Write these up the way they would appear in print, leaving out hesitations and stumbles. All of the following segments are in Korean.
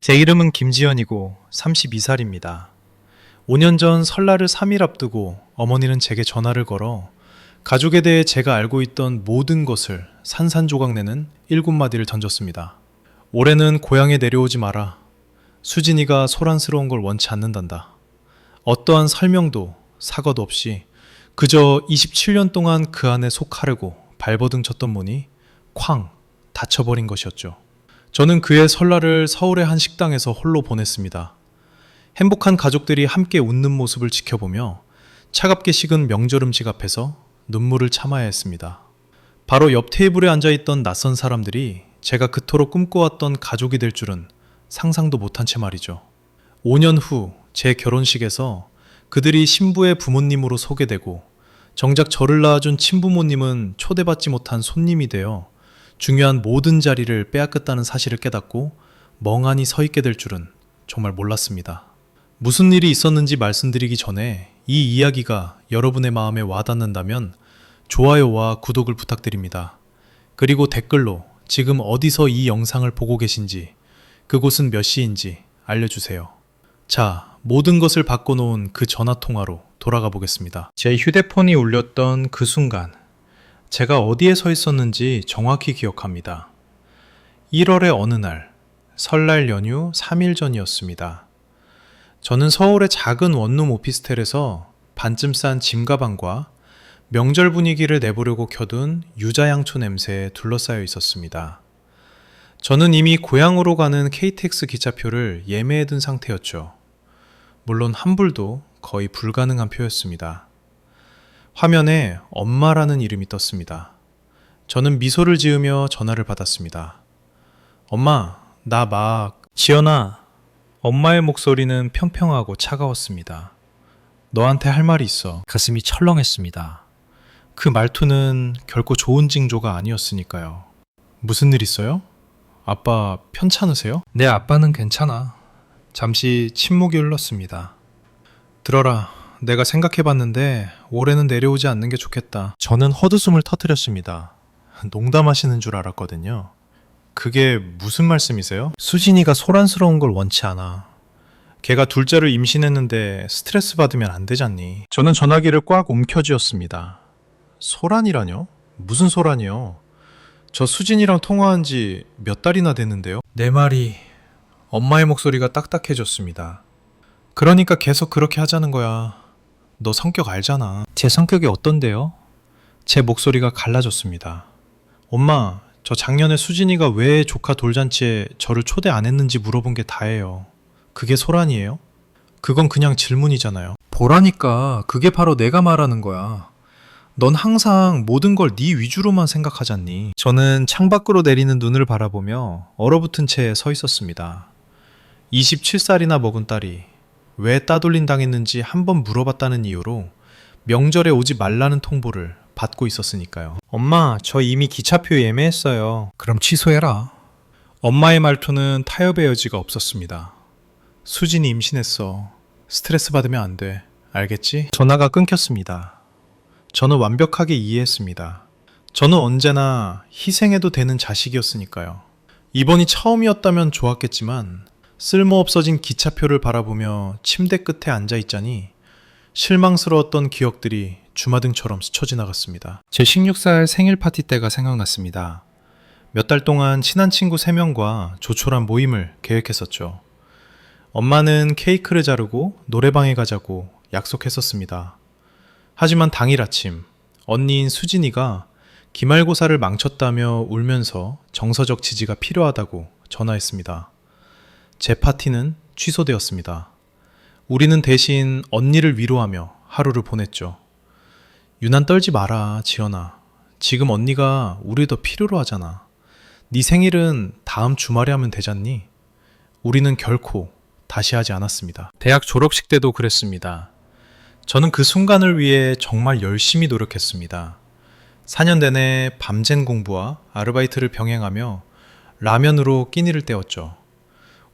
제 이름은 김지연이고 32살입니다. 5년 전 설날을 3일 앞두고 어머니는 제게 전화를 걸어 가족에 대해 제가 알고 있던 모든 것을 산산조각 내는 7마디를 던졌습니다. 올해는 고향에 내려오지 마라. 수진이가 소란스러운 걸 원치 않는단다. 어떠한 설명도 사과도 없이 그저 27년 동안 그 안에 속하려고 발버둥 쳤던 문이 쾅 닫혀버린 것이었죠. 저는 그해 설날을 서울의 한 식당에서 홀로 보냈습니다. 행복한 가족들이 함께 웃는 모습을 지켜보며 차갑게 식은 명절 음식 앞에서 눈물을 참아야 했습니다. 바로 옆 테이블에 앉아있던 낯선 사람들이 제가 그토록 꿈꿔왔던 가족이 될 줄은 상상도 못한 채 말이죠. 5년 후 제 결혼식에서 그들이 신부의 부모님으로 소개되고 정작 저를 낳아준 친부모님은 초대받지 못한 손님이 되어 중요한 모든 자리를 빼앗겼다는 사실을 깨닫고 멍하니 서 있게 될 줄은 정말 몰랐습니다. 무슨 일이 있었는지 말씀드리기 전에 이 이야기가 여러분의 마음에 와닿는다면 좋아요와 구독을 부탁드립니다. 그리고 댓글로 지금 어디서 이 영상을 보고 계신지, 그곳은 몇 시인지 알려주세요. 자, 모든 것을 바꿔놓은 그 전화통화로 돌아가 보겠습니다. 제 휴대폰이 울렸던 그 순간, 제가 어디에 서 있었는지 정확히 기억합니다. 1월의 어느 날, 설날 연휴 3일 전이었습니다. 저는 서울의 작은 원룸 오피스텔에서 반쯤 싼 짐가방과 명절 분위기를 내보려고 켜둔 유자향초 냄새에 둘러싸여 있었습니다. 저는 이미 고향으로 가는 KTX 기차표를 예매해둔 상태였죠. 물론 환불도 거의 불가능한 표였습니다. 화면에 엄마라는 이름이 떴습니다. 저는 미소를 지으며 전화를 받았습니다. 엄마, 지연아. 엄마의 목소리는 평평하고 차가웠습니다. 너한테 할 말이 있어. 가슴이 철렁했습니다. 그 말투는 결코 좋은 징조가 아니었으니까요. 무슨 일 있어요? 아빠 편찮으세요? 내 아빠는 괜찮아. 잠시 침묵이 흘렀습니다. 들어라. 내가 생각해봤는데 올해는 내려오지 않는 게 좋겠다. 저는 헛웃음을 터뜨렸습니다. 농담하시는 줄 알았거든요. 그게 무슨 말씀이세요? 수진이가 소란스러운 걸 원치 않아. 걔가 둘째를 임신했는데 스트레스 받으면 안 되잖니. 저는 전화기를 꽉 움켜쥐었습니다. 소란이라뇨? 무슨 소란이요? 저 수진이랑 통화한 지 몇 달이나 됐는데요. 내 말이... 엄마의 목소리가 딱딱해졌습니다. 그러니까 계속 그렇게 하자는 거야. 너 성격 알잖아. 제 성격이 어떤데요? 제 목소리가 갈라졌습니다. 엄마, 저 작년에 수진이가 왜 조카 돌잔치에 저를 초대 안 했는지 물어본 게 다예요. 그게 소란이에요? 그건 그냥 질문이잖아요. 보라니까 그게 바로 내가 말하는 거야. 넌 항상 모든 걸 네 위주로만 생각하잖니. 저는 창밖으로 내리는 눈을 바라보며 얼어붙은 채 서 있었습니다. 27살이나 먹은 딸이 왜 따돌림 당했는지 한번 물어봤다는 이유로 명절에 오지 말라는 통보를 받고 있었으니까요. 엄마, 저 이미 기차표 예매했어요. 그럼 취소해라. 엄마의 말투는 타협의 여지가 없었습니다. 수진이 임신했어. 스트레스 받으면 안 돼. 알겠지? 전화가 끊겼습니다. 저는 완벽하게 이해했습니다. 저는 언제나 희생해도 되는 자식이었으니까요. 이번이 처음이었다면 좋았겠지만 쓸모없어진 기차표를 바라보며 침대 끝에 앉아있자니 실망스러웠던 기억들이 주마등처럼 스쳐 지나갔습니다. 제 16살 생일 파티 때가 생각났습니다. 몇 달 동안 친한 친구 3명과 조촐한 모임을 계획했었죠. 엄마는 케이크를 자르고 노래방에 가자고 약속했었습니다. 하지만 당일 아침 언니인 수진이가 기말고사를 망쳤다며 울면서 정서적 지지가 필요하다고 전화했습니다. 제 파티는 취소되었습니다. 우리는 대신 언니를 위로하며 하루를 보냈죠. 유난 떨지 마라, 지연아. 지금 언니가 우리 더 필요로 하잖아. 네 생일은 다음 주말에 하면 되잖니? 우리는 결코 다시 하지 않았습니다. 대학 졸업식 때도 그랬습니다. 저는 그 순간을 위해 정말 열심히 노력했습니다. 4년 내내 밤샘 공부와 아르바이트를 병행하며 라면으로 끼니를 때웠죠.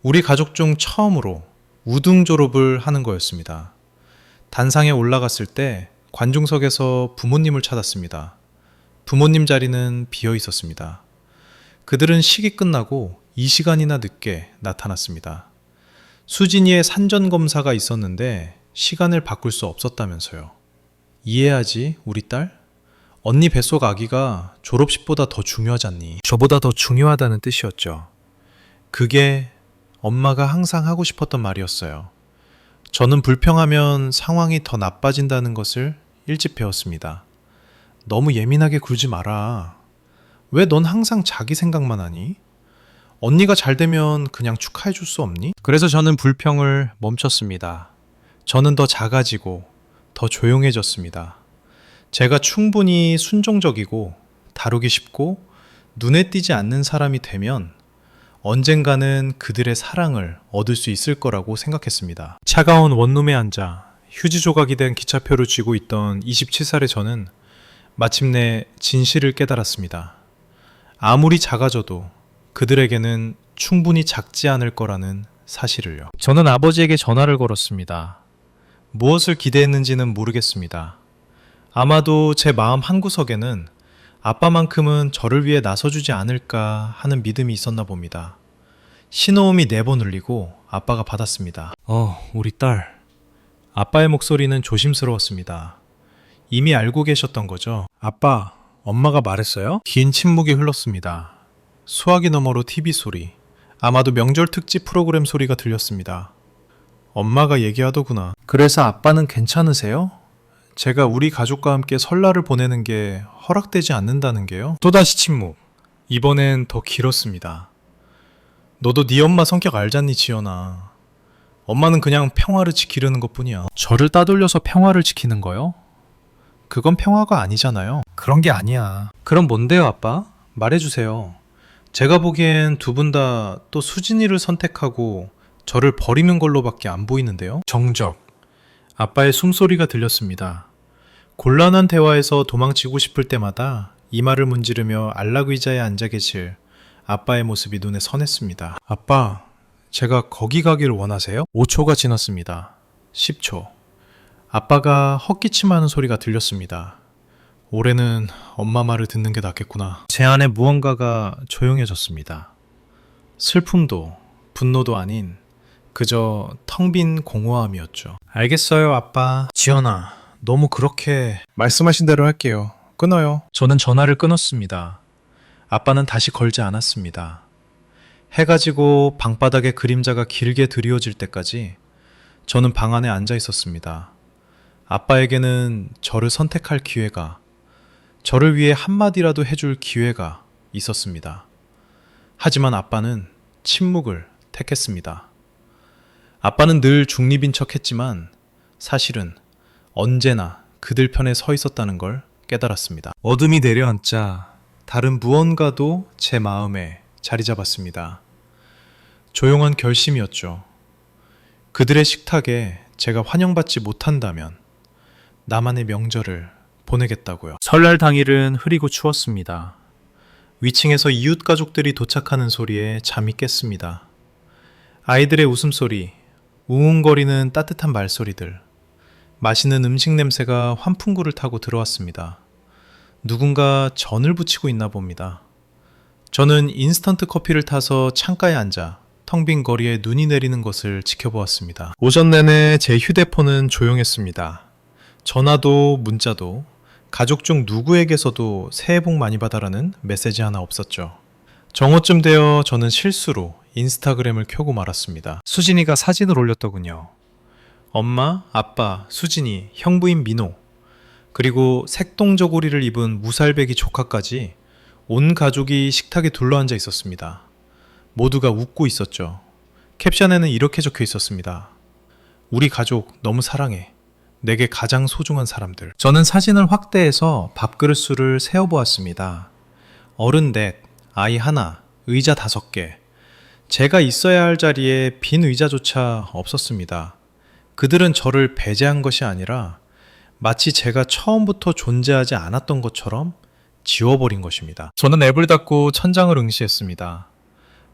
우리 가족 중 처음으로 우등 졸업을 하는 거였습니다. 단상에 올라갔을 때 관중석에서 부모님을 찾았습니다. 부모님 자리는 비어 있었습니다. 그들은 식이 끝나고 2시간이나 늦게 나타났습니다. 수진이의 산전 검사가 있었는데 시간을 바꿀 수 없었다면서요. 이해하지, 우리 딸? 언니 뱃속 아기가 졸업식보다 더 중요하잖니. 저보다 더 중요하다는 뜻이었죠. 그게 엄마가 항상 하고 싶었던 말이었어요. 저는 불평하면 상황이 더 나빠진다는 것을 일찍 배웠습니다. 너무 예민하게 굴지 마라. 왜 넌 항상 자기 생각만 하니? 언니가 잘 되면 그냥 축하해 줄 수 없니? 그래서 저는 불평을 멈췄습니다. 저는 더 작아지고 더 조용해졌습니다. 제가 충분히 순종적이고 다루기 쉽고 눈에 띄지 않는 사람이 되면 언젠가는 그들의 사랑을 얻을 수 있을 거라고 생각했습니다. 차가운 원룸에 앉아 휴지 조각이 된 기차표를 쥐고 있던 27살의 저는 마침내 진실을 깨달았습니다. 아무리 작아져도 그들에게는 충분히 작지 않을 거라는 사실을요. 저는 아버지에게 전화를 걸었습니다. 무엇을 기대했는지는 모르겠습니다. 아마도 제 마음 한구석에는 아빠만큼은 저를 위해 나서주지 않을까 하는 믿음이 있었나 봅니다. 신호음이 4번 울리고 아빠가 받았습니다. 우리 딸. 아빠의 목소리는 조심스러웠습니다. 이미 알고 계셨던 거죠? 아빠, 엄마가 말했어요? 긴 침묵이 흘렀습니다. 수화기 너머로 TV 소리, 아마도 명절 특집 프로그램 소리가 들렸습니다. 엄마가 얘기하더구나. 그래서 아빠는 괜찮으세요? 제가 우리 가족과 함께 설날을 보내는 게 허락되지 않는다는 게요? 또다시 침묵. 이번엔 더 길었습니다. 너도 네 엄마 성격 알잖니, 지연아. 엄마는 그냥 평화를 지키려는 것뿐이야. 저를 따돌려서 평화를 지키는 거요? 그건 평화가 아니잖아요. 그런 게 아니야. 그럼 뭔데요, 아빠? 말해주세요. 제가 보기엔 두 분 다 또 수진이를 선택하고 저를 버리는 걸로밖에 안 보이는데요. 정적. 아빠의 숨소리가 들렸습니다. 곤란한 대화에서 도망치고 싶을 때마다 이마를 문지르며 안락 의자에 앉아 계실 아빠의 모습이 눈에 선했습니다. 아빠, 제가 거기 가기를 원하세요? 5초가 지났습니다. 10초. 아빠가 헛기침하는 소리가 들렸습니다. 올해는 엄마 말을 듣는 게 낫겠구나. 제 안에 무언가가 조용해졌습니다. 슬픔도 분노도 아닌 그저 텅 빈 공허함이었죠. 알겠어요, 아빠. 지연아, 너무 그렇게... 말씀하신 대로 할게요. 끊어요. 저는 전화를 끊었습니다. 아빠는 다시 걸지 않았습니다. 해가 지고 방바닥에 그림자가 길게 드리워질 때까지 저는 방 안에 앉아 있었습니다. 아빠에게는 저를 선택할 기회가, 저를 위해 한마디라도 해줄 기회가 있었습니다. 하지만 아빠는 침묵을 택했습니다. 아빠는 늘 중립인 척 했지만 사실은 언제나 그들 편에 서 있었다는 걸 깨달았습니다. 어둠이 내려앉자 다른 무언가도 제 마음에 자리 잡았습니다. 조용한 결심이었죠. 그들의 식탁에 제가 환영받지 못한다면 나만의 명절을 보내겠다고요. 설날 당일은 흐리고 추웠습니다. 위층에서 이웃 가족들이 도착하는 소리에 잠이 깼습니다. 아이들의 웃음소리, 우웅거리는 따뜻한 말소리들, 맛있는 음식 냄새가 환풍구를 타고 들어왔습니다. 누군가 전을 부치고 있나 봅니다. 저는 인스턴트 커피를 타서 창가에 앉아 텅 빈 거리에 눈이 내리는 것을 지켜보았습니다. 오전 내내 제 휴대폰은 조용했습니다. 전화도 문자도 가족 중 누구에게서도 새해 복 많이 받아라는 메시지 하나 없었죠. 정오쯤 되어 저는 실수로 인스타그램을 켜고 말았습니다. 수진이가 사진을 올렸더군요. 엄마, 아빠, 수진이, 형부인 민호, 그리고 색동저고리를 입은 무살배기 조카까지 온 가족이 식탁에 둘러앉아 있었습니다. 모두가 웃고 있었죠. 캡션에는 이렇게 적혀 있었습니다. 우리 가족 너무 사랑해. 내게 가장 소중한 사람들. 저는 사진을 확대해서 밥그릇 수를 세어보았습니다. 어른 넷, 아이 하나, 의자 5개. 제가 있어야 할 자리에 빈 의자조차 없었습니다. 그들은 저를 배제한 것이 아니라 마치 제가 처음부터 존재하지 않았던 것처럼 지워버린 것입니다. 저는 앱을 닫고 천장을 응시했습니다.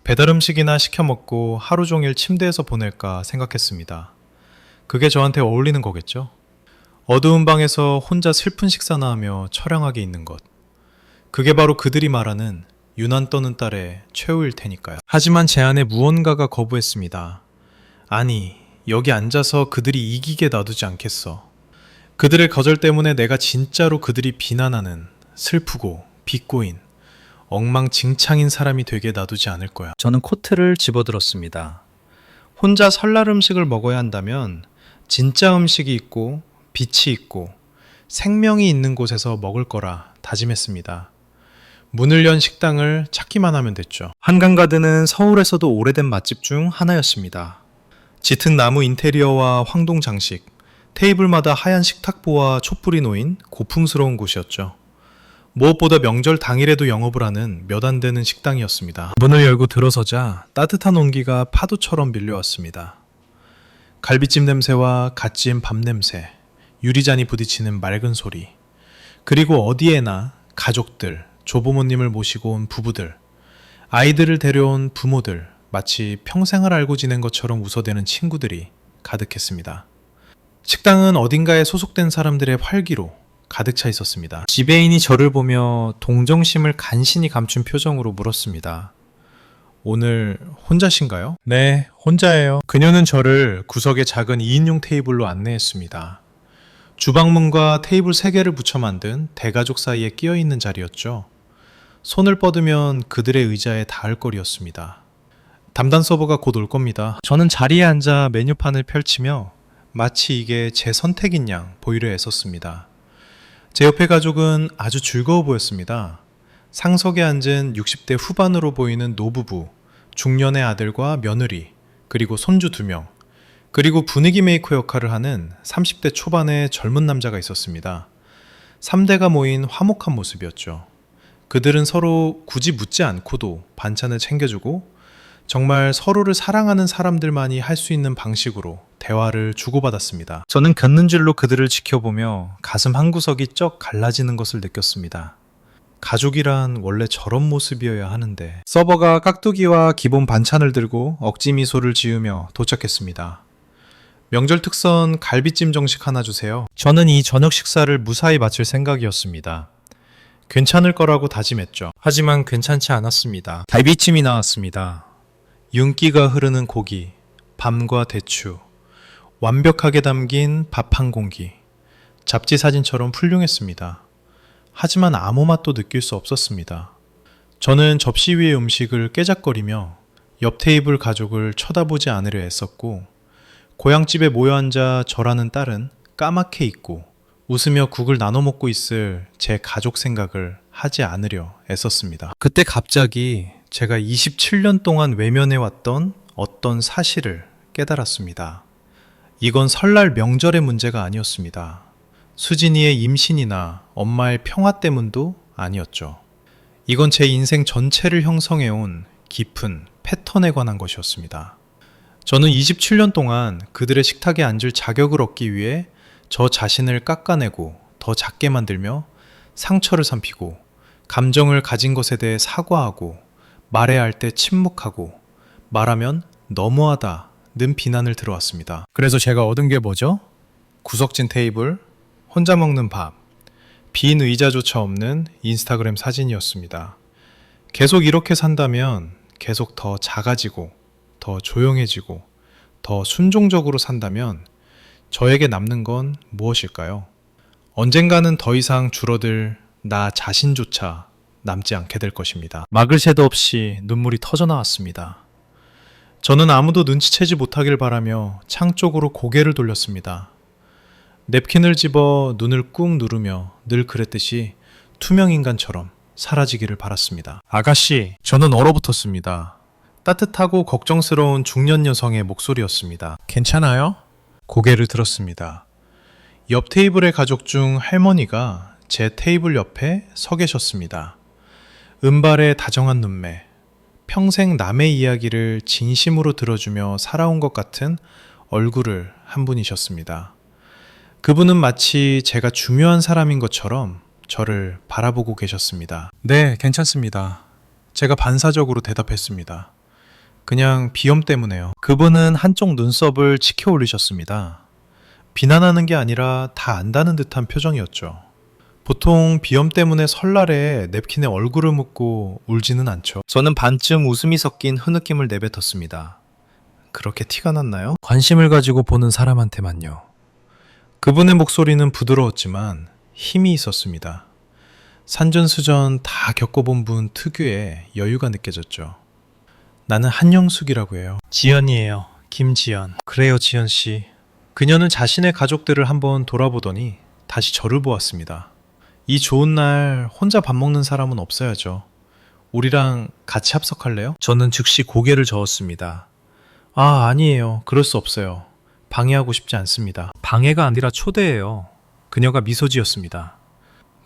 배달 음식이나 시켜 먹고 하루 종일 침대에서 보낼까 생각했습니다. 그게 저한테 어울리는 거겠죠? 어두운 방에서 혼자 슬픈 식사나 하며 처량하게 있는 것. 그게 바로 그들이 말하는 유난 떠는 딸의 최후일 테니까요. 하지만 제 안에 무언가가 거부했습니다. 아니, 여기 앉아서 그들이 이기게 놔두지 않겠어. 그들의 거절 때문에 내가 진짜로 그들이 비난하는 슬프고 비꼬인 엉망진창인 사람이 되게 놔두지 않을 거야. 저는 코트를 집어들었습니다. 혼자 설날 음식을 먹어야 한다면 진짜 음식이 있고 빛이 있고 생명이 있는 곳에서 먹을 거라 다짐했습니다. 문을 연 식당을 찾기만 하면 됐죠. 한강가든은 서울에서도 오래된 맛집 중 하나였습니다. 짙은 나무 인테리어와 황동 장식, 테이블마다 하얀 식탁보와 촛불이 놓인 고풍스러운 곳이었죠. 무엇보다 명절 당일에도 영업을 하는 몇 안 되는 식당이었습니다. 문을 열고 들어서자 따뜻한 온기가 파도처럼 밀려왔습니다. 갈비찜 냄새와 갓 지은 밥 냄새, 유리잔이 부딪히는 맑은 소리, 그리고 어디에나 가족들, 조부모님을 모시고 온 부부들, 아이들을 데려온 부모들, 마치 평생을 알고 지낸 것처럼 웃어대는 친구들이 가득했습니다. 식당은 어딘가에 소속된 사람들의 활기로 가득 차 있었습니다. 지배인이 저를 보며 동정심을 간신히 감춘 표정으로 물었습니다. 오늘 혼자신가요? 네, 혼자예요. 그녀는 저를 구석의 작은 2인용 테이블로 안내했습니다. 주방문과 테이블 3개를 붙여 만든 대가족 사이에 끼어 있는 자리였죠. 손을 뻗으면 그들의 의자에 닿을 거리였습니다. 담당 서버가 곧 올 겁니다. 저는 자리에 앉아 메뉴판을 펼치며 마치 이게 제 선택인 양 보이려 애썼습니다. 제 옆에 가족은 아주 즐거워 보였습니다. 상석에 앉은 60대 후반으로 보이는 노부부, 중년의 아들과 며느리, 그리고 손주 2명, 그리고 분위기 메이커 역할을 하는 30대 초반의 젊은 남자가 있었습니다. 3대가 모인 화목한 모습이었죠. 그들은 서로 굳이 묻지 않고도 반찬을 챙겨주고 정말 서로를 사랑하는 사람들만이 할 수 있는 방식으로 대화를 주고받았습니다. 저는 곁눈질로 그들을 지켜보며 가슴 한구석이 쩍 갈라지는 것을 느꼈습니다. 가족이란 원래 저런 모습이어야 하는데. 서버가 깍두기와 기본 반찬을 들고 억지 미소를 지으며 도착했습니다. 명절 특선 갈비찜 정식 하나 주세요. 저는 이 저녁 식사를 무사히 마칠 생각이었습니다. 괜찮을 거라고 다짐했죠. 하지만 괜찮지 않았습니다. 갈비찜이 나왔습니다. 윤기가 흐르는 고기, 밤과 대추, 완벽하게 담긴 밥 한 공기. 잡지 사진처럼 훌륭했습니다. 하지만 아무 맛도 느낄 수 없었습니다. 저는 접시 위의 음식을 깨작거리며 옆 테이블 가족을 쳐다보지 않으려 애썼고, 고향집에 모여 앉아 저라는 딸은 까맣게 잊고 웃으며 국을 나눠 먹고 있을 제 가족 생각을 하지 않으려 애썼습니다. 그때 갑자기 제가 27년 동안 외면해왔던 어떤 사실을 깨달았습니다. 이건 설날 명절의 문제가 아니었습니다. 수진이의 임신이나 엄마의 평화 때문도 아니었죠. 이건 제 인생 전체를 형성해온 깊은 패턴에 관한 것이었습니다. 저는 27년 동안 그들의 식탁에 앉을 자격을 얻기 위해 저 자신을 깎아내고 더 작게 만들며 상처를 삼키고 감정을 가진 것에 대해 사과하고 말해야 할 때 침묵하고 말하면 너무하다는 비난을 들어왔습니다. 그래서 제가 얻은 게 뭐죠? 구석진 테이블, 혼자 먹는 밥, 빈 의자조차 없는 인스타그램 사진이었습니다. 계속 이렇게 산다면 계속 더 작아지고 더 조용해지고 더 순종적으로 산다면 저에게 남는 건 무엇일까요? 언젠가는 더 이상 줄어들 나 자신조차 남지 않게 될 것입니다. 막을 새도 없이 눈물이 터져 나왔습니다. 저는 아무도 눈치채지 못하길 바라며 창 쪽으로 고개를 돌렸습니다. 냅킨을 집어 눈을 꾹 누르며 늘 그랬듯이 투명인간처럼 사라지기를 바랐습니다. 아가씨, 저는 얼어붙었습니다. 따뜻하고 걱정스러운 중년 여성의 목소리였습니다. 괜찮아요? 고개를 들었습니다. 옆 테이블의 가족 중 할머니가 제 테이블 옆에 서 계셨습니다. 은발의 다정한 눈매, 평생 남의 이야기를 진심으로 들어주며 살아온 것 같은 얼굴을 한 분이셨습니다. 그분은 마치 제가 중요한 사람인 것처럼 저를 바라보고 계셨습니다. 네, 괜찮습니다. 제가 반사적으로 대답했습니다. 그냥 비염 때문에요. 그분은 한쪽 눈썹을 치켜 올리셨습니다. 비난하는 게 아니라 다 안다는 듯한 표정이었죠. 보통 비염 때문에 설날에 냅킨에 얼굴을 묻고 울지는 않죠. 저는 반쯤 웃음이 섞인 흐느낌을 내뱉었습니다. 그렇게 티가 났나요? 관심을 가지고 보는 사람한테만요. 그분의 목소리는 부드러웠지만 힘이 있었습니다. 산전수전 다 겪어본 분 특유의 여유가 느껴졌죠. 나는 한영숙이라고 해요. 지연이에요. 김지연. 그래요, 지연 씨. 그녀는 자신의 가족들을 한번 돌아보더니 다시 저를 보았습니다. 이 좋은 날 혼자 밥 먹는 사람은 없어야죠. 우리랑 같이 합석할래요? 저는 즉시 고개를 저었습니다. 아, 아니에요. 그럴 수 없어요. 방해하고 싶지 않습니다. 방해가 아니라 초대예요. 그녀가 미소 지었습니다.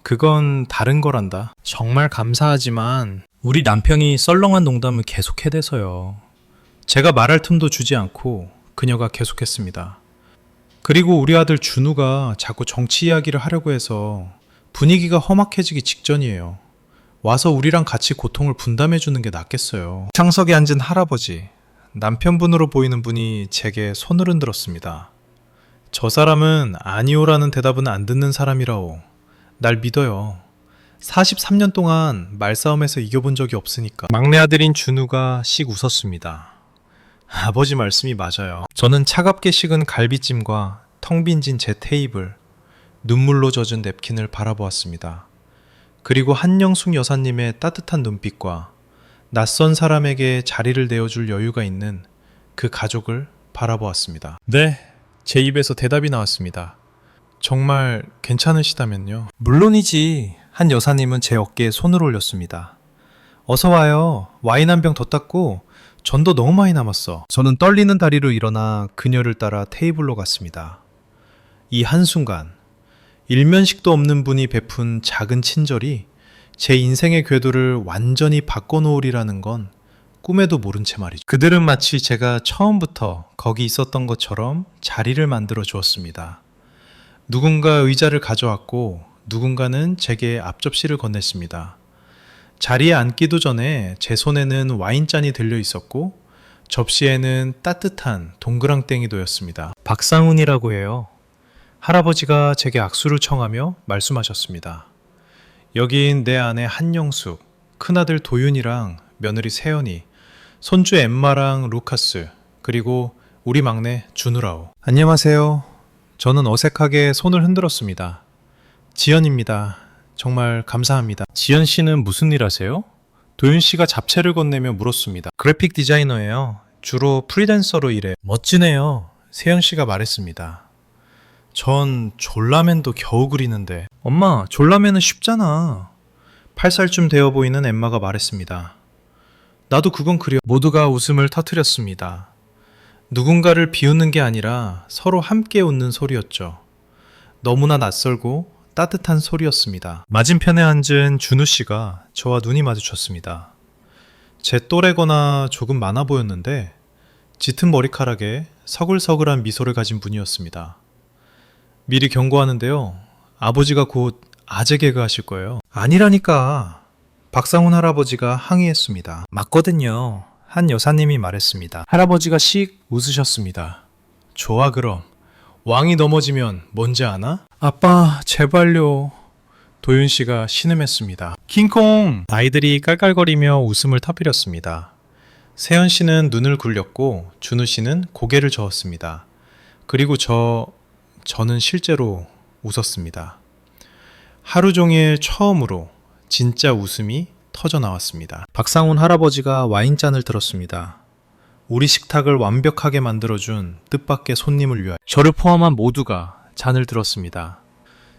그건 다른 거란다. 정말 감사하지만 우리 남편이 썰렁한 농담을 계속 해대서요. 제가 말할 틈도 주지 않고 그녀가 계속했습니다. 그리고 우리 아들 준우가 자꾸 정치 이야기를 하려고 해서 분위기가 험악해지기 직전이에요. 와서 우리랑 같이 고통을 분담해 주는 게 낫겠어요. 창석에 앉은 할아버지, 남편분으로 보이는 분이 제게 손을 흔들었습니다. 저 사람은 아니오라는 대답은 안 듣는 사람이라오. 날 믿어요. 43년 동안 말싸움에서 이겨본 적이 없으니까. 막내 아들인 준우가 씩 웃었습니다. 아버지 말씀이 맞아요. 저는 차갑게 식은 갈비찜과 텅 빈진 제 테이블, 눈물로 젖은 냅킨을 바라보았습니다. 그리고 한영숙 여사님의 따뜻한 눈빛과 낯선 사람에게 자리를 내어줄 여유가 있는 그 가족을 바라보았습니다. 네, 제 입에서 대답이 나왔습니다. 정말 괜찮으시다면요. 물론이지. 한 여사님은 제 어깨에 손을 올렸습니다. 어서 와요. 와인 한 병 더 땄고 전도 너무 많이 남았어. 저는 떨리는 다리로 일어나 그녀를 따라 테이블로 갔습니다. 이 한순간 일면식도 없는 분이 베푼 작은 친절이 제 인생의 궤도를 완전히 바꿔놓으리라는 건 꿈에도 모른 채 말이죠. 그들은 마치 제가 처음부터 거기 있었던 것처럼 자리를 만들어 주었습니다. 누군가 의자를 가져왔고 누군가는 제게 앞접시를 건넸습니다. 자리에 앉기도 전에 제 손에는 와인잔이 들려 있었고 접시에는 따뜻한 동그랑땡이 놓였습니다. 박상훈이라고 해요. 할아버지가 제게 악수를 청하며 말씀하셨습니다. 여긴 내 아내 한영숙, 큰아들 도윤이랑 며느리 세연이, 손주 엠마랑 루카스, 그리고 우리 막내 준우라오. 안녕하세요. 저는 어색하게 손을 흔들었습니다. 지연입니다. 정말 감사합니다. 지연 씨는 무슨 일 하세요? 도윤 씨가 잡채를 건네며 물었습니다. 그래픽 디자이너예요. 주로 프리랜서로 일해. 멋지네요. 세연 씨가 말했습니다. 전 졸라맨도 겨우 그리는데. 엄마, 졸라맨은 쉽잖아. 8살쯤 되어 보이는 엠마가 말했습니다. 나도 그건 그려. 모두가 웃음을 터뜨렸습니다. 누군가를 비웃는 게 아니라 서로 함께 웃는 소리였죠. 너무나 낯설고 따뜻한 소리였습니다. 맞은편에 앉은 준우 씨가 저와 눈이 마주쳤습니다. 제 또래거나 조금 많아 보였는데 짙은 머리카락에 서글서글한 미소를 가진 분이었습니다. 미리 경고하는데요. 아버지가 곧 아재 개그 하실 거예요. 아니라니까. 박상훈 할아버지가 항의했습니다. 맞거든요. 한 여사님이 말했습니다. 할아버지가 씩 웃으셨습니다. 좋아 그럼. 왕이 넘어지면 뭔지 아나? 아빠 제발요. 도윤 씨가 신음했습니다. 킹콩! 아이들이 깔깔거리며 웃음을 터뜨렸습니다. 세연 씨는 눈을 굴렸고 준우 씨는 고개를 저었습니다. 그리고 저는 실제로 웃었습니다. 하루 종일 처음으로 진짜 웃음이 터져 나왔습니다. 박상훈 할아버지가 와인잔을 들었습니다. 우리 식탁을 완벽하게 만들어준 뜻밖의 손님을 위하여 저를 포함한 모두가 잔을 들었습니다.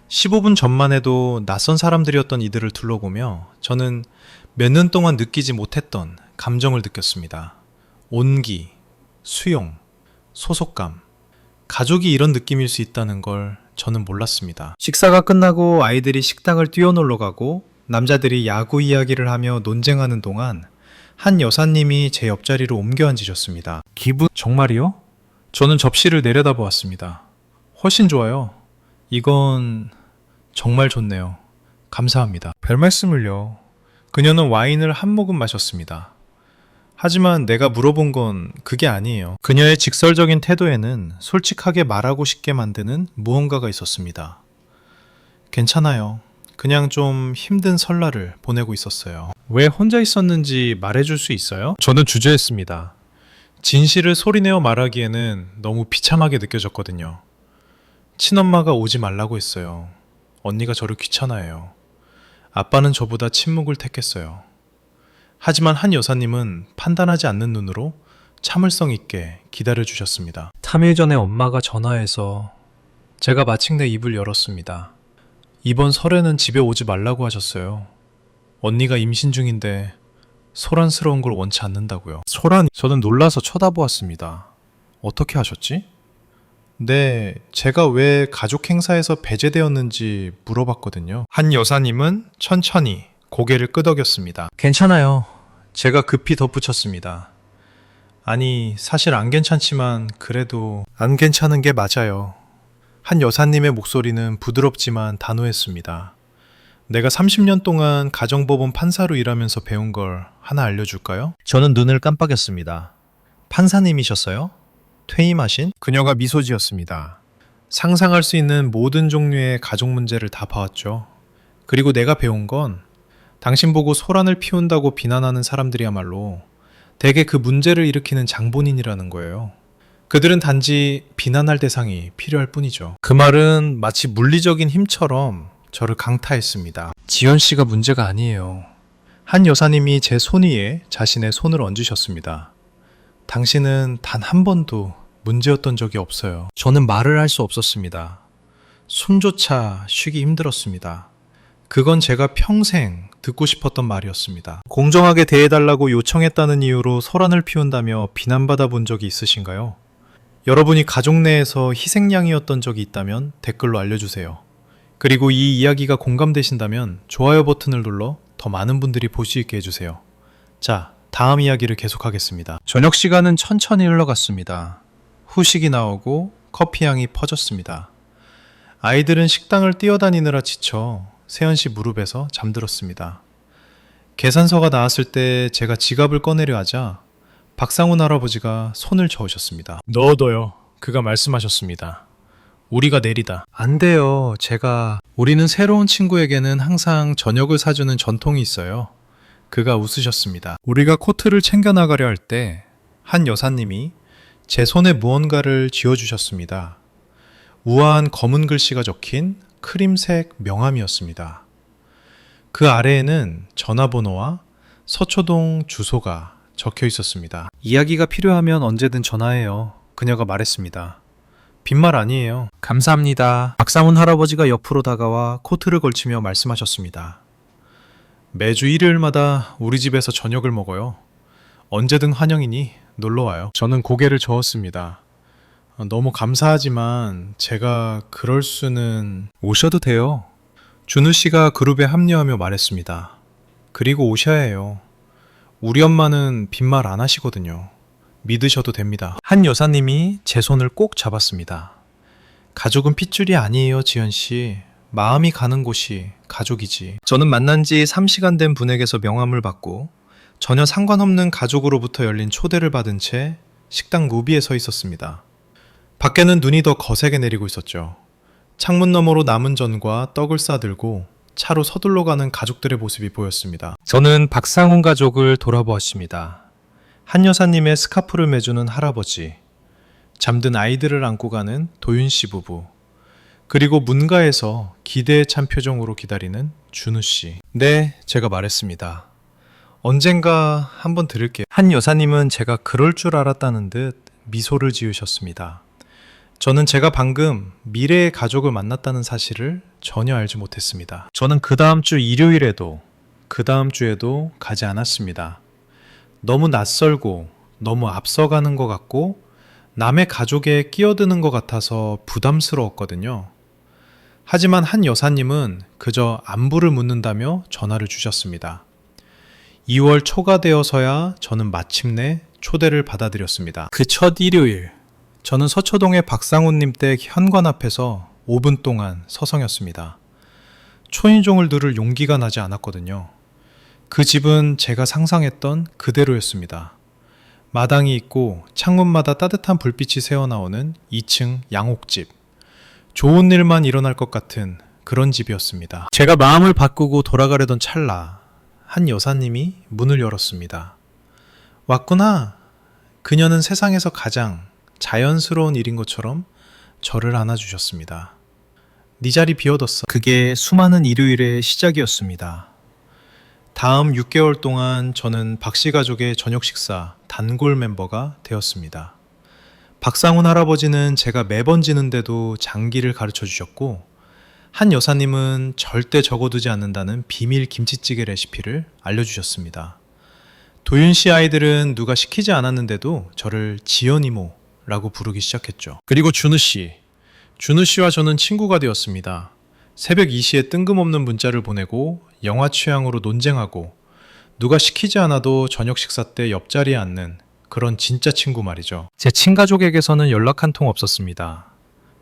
15분 전만 해도 낯선 사람들이었던 이들을 둘러보며 저는 몇 년 동안 느끼지 못했던 감정을 느꼈습니다. 온기, 수용, 소속감. 가족이 이런 느낌일 수 있다는 걸 저는 몰랐습니다. 식사가 끝나고 아이들이 식당을 뛰어놀러 가고 남자들이 야구 이야기를 하며 논쟁하는 동안 한 여사님이 제 옆자리로 옮겨 앉으셨습니다. 기분 정말이요? 저는 접시를 내려다보았습니다. 훨씬 좋아요. 이건 정말 좋네요. 감사합니다. 별 말씀을요. 그녀는 와인을 한 모금 마셨습니다. 하지만 내가 물어본 건 그게 아니에요. 그녀의 직설적인 태도에는 솔직하게 말하고 싶게 만드는 무언가가 있었습니다. 괜찮아요. 그냥 좀 힘든 설날을 보내고 있었어요. 왜 혼자 있었는지 말해줄 수 있어요? 저는 주저했습니다. 진실을 소리내어 말하기에는 너무 비참하게 느껴졌거든요. 친엄마가 오지 말라고 했어요. 언니가 저를 귀찮아해요. 아빠는 저보다 침묵을 택했어요. 하지만 한 여사님은 판단하지 않는 눈으로 참을성 있게 기다려주셨습니다. 3일 전에 엄마가 전화해서 제가 마침내 입을 열었습니다. 이번 설에는 집에 오지 말라고 하셨어요. 언니가 임신 중인데 소란스러운 걸 원치 않는다고요. 소란? 저는 놀라서 쳐다보았습니다. 어떻게 하셨지? 네, 제가 왜 가족 행사에서 배제되었는지 물어봤거든요. 한 여사님은 천천히 고개를 끄덕였습니다. 괜찮아요. 제가 급히 덧붙였습니다. 아니, 사실 안 괜찮지만 그래도 안 괜찮은 게 맞아요. 한 여사님의 목소리는 부드럽지만 단호했습니다. 내가 30년 동안 가정법원 판사로 일하면서 배운 걸 하나 알려줄까요? 저는 눈을 깜빡였습니다. 판사님이셨어요? 퇴임하신? 그녀가 미소 지었습니다. 상상할 수 있는 모든 종류의 가족 문제를 다 봐왔죠. 그리고 내가 배운 건 당신 보고 소란을 피운다고 비난하는 사람들이야말로 대개 그 문제를 일으키는 장본인이라는 거예요. 그들은 단지 비난할 대상이 필요할 뿐이죠. 그 말은 마치 물리적인 힘처럼 저를 강타했습니다. 지연 씨가 문제가 아니에요. 한 여사님이 제 손 위에 자신의 손을 얹으셨습니다. 당신은 단 한 번도 문제였던 적이 없어요. 저는 말을 할 수 없었습니다. 숨조차 쉬기 힘들었습니다. 그건 제가 평생 듣고 싶었던 말이었습니다. 공정하게 대해달라고 요청했다는 이유로 소란을 피운다며 비난받아 본 적이 있으신가요? 여러분이 가족 내에서 희생양이었던 적이 있다면 댓글로 알려주세요. 그리고 이 이야기가 공감되신다면 좋아요 버튼을 눌러 더 많은 분들이 볼 수 있게 해주세요. 자, 다음 이야기를 계속하겠습니다. 저녁 시간은 천천히 흘러갔습니다. 후식이 나오고 커피향이 퍼졌습니다. 아이들은 식당을 뛰어다니느라 지쳐 세연씨 무릎에서 잠들었습니다. 계산서가 나왔을 때 제가 지갑을 꺼내려 하자 박상훈 할아버지가 손을 저으셨습니다. 넣어둬요. 그가 말씀하셨습니다. 우리가 내리다. 안 돼요. 우리는 새로운 친구에게는 항상 저녁을 사주는 전통이 있어요. 그가 웃으셨습니다. 우리가 코트를 챙겨나가려 할 때 한 여사님이 제 손에 무언가를 쥐어주셨습니다. 우아한 검은 글씨가 적힌 크림색 명함이었습니다. 그 아래에는 전화번호와 서초동 주소가 적혀 있었습니다. 이야기가 필요하면 언제든 전화해요. 그녀가 말했습니다. 빈말 아니에요. 감사합니다. 박상훈 할아버지가 옆으로 다가와 코트를 걸치며 말씀하셨습니다. 매주 일요일마다 우리 집에서 저녁을 먹어요. 언제든 환영이니 놀러와요. 저는 고개를 저었습니다. 너무 감사하지만 제가 그럴 수는... 오셔도 돼요. 준우 씨가 그룹에 합류하며 말했습니다. 그리고 오셔야 해요. 우리 엄마는 빈말 안 하시거든요. 믿으셔도 됩니다. 한 여사님이 제 손을 꼭 잡았습니다. 가족은 핏줄이 아니에요, 지연 씨. 마음이 가는 곳이 가족이지. 저는 만난 지 3시간 된 분에게서 명함을 받고 전혀 상관없는 가족으로부터 열린 초대를 받은 채 식당 로비에 서 있었습니다. 밖에는 눈이 더 거세게 내리고 있었죠. 창문 너머로 남은 전과 떡을 싸들고 차로 서둘러 가는 가족들의 모습이 보였습니다. 저는 박상훈 가족을 돌아보았습니다. 한 여사님의 스카프를 매주는 할아버지, 잠든 아이들을 안고 가는 도윤 씨 부부, 그리고 문가에서 기대에 찬 표정으로 기다리는 준우 씨. 네, 제가 말했습니다. 언젠가 한번 들을게요. 한 여사님은 제가 그럴 줄 알았다는 듯 미소를 지으셨습니다. 저는 제가 방금 미래의 가족을 만났다는 사실을 전혀 알지 못했습니다. 저는 그 다음 주 일요일에도 그 다음 주에도 가지 않았습니다. 너무 낯설고 너무 앞서가는 것 같고 남의 가족에 끼어드는 것 같아서 부담스러웠거든요. 하지만 한 여사님은 그저 안부를 묻는다며 전화를 주셨습니다. 2월 초가 되어서야 저는 마침내 초대를 받아들였습니다. 그 첫 일요일, 저는 서초동의 박상훈님 댁 현관 앞에서 5분 동안 서성였습니다. 초인종을 누를 용기가 나지 않았거든요. 그 집은 제가 상상했던 그대로였습니다. 마당이 있고 창문마다 따뜻한 불빛이 새어나오는 2층 양옥집. 좋은 일만 일어날 것 같은 그런 집이었습니다. 제가 마음을 바꾸고 돌아가려던 찰나 한 여사님이 문을 열었습니다. 왔구나. 그녀는 세상에서 가장 자연스러운 일인 것처럼 저를 안아주셨습니다. 네 자리 비워뒀어. 그게 수많은 일요일의 시작이었습니다. 다음 6개월 동안 저는 박씨 가족의 저녁 식사 단골 멤버가 되었습니다. 박상훈 할아버지는 제가 매번 지는데도 장기를 가르쳐 주셨고, 한 여사님은 절대 적어두지 않는다는 비밀 김치찌개 레시피를 알려주셨습니다. 도윤 씨 아이들은 누가 시키지 않았는데도 저를 지연이모라고 부르기 시작했죠. 그리고 준우 씨와 저는 친구가 되었습니다. 새벽 2시에 뜬금없는 문자를 보내고 영화 취향으로 논쟁하고 누가 시키지 않아도 저녁 식사 때 옆자리에 앉는 그런 진짜 친구 말이죠. 제 친가족에게서는 연락 한 통 없었습니다.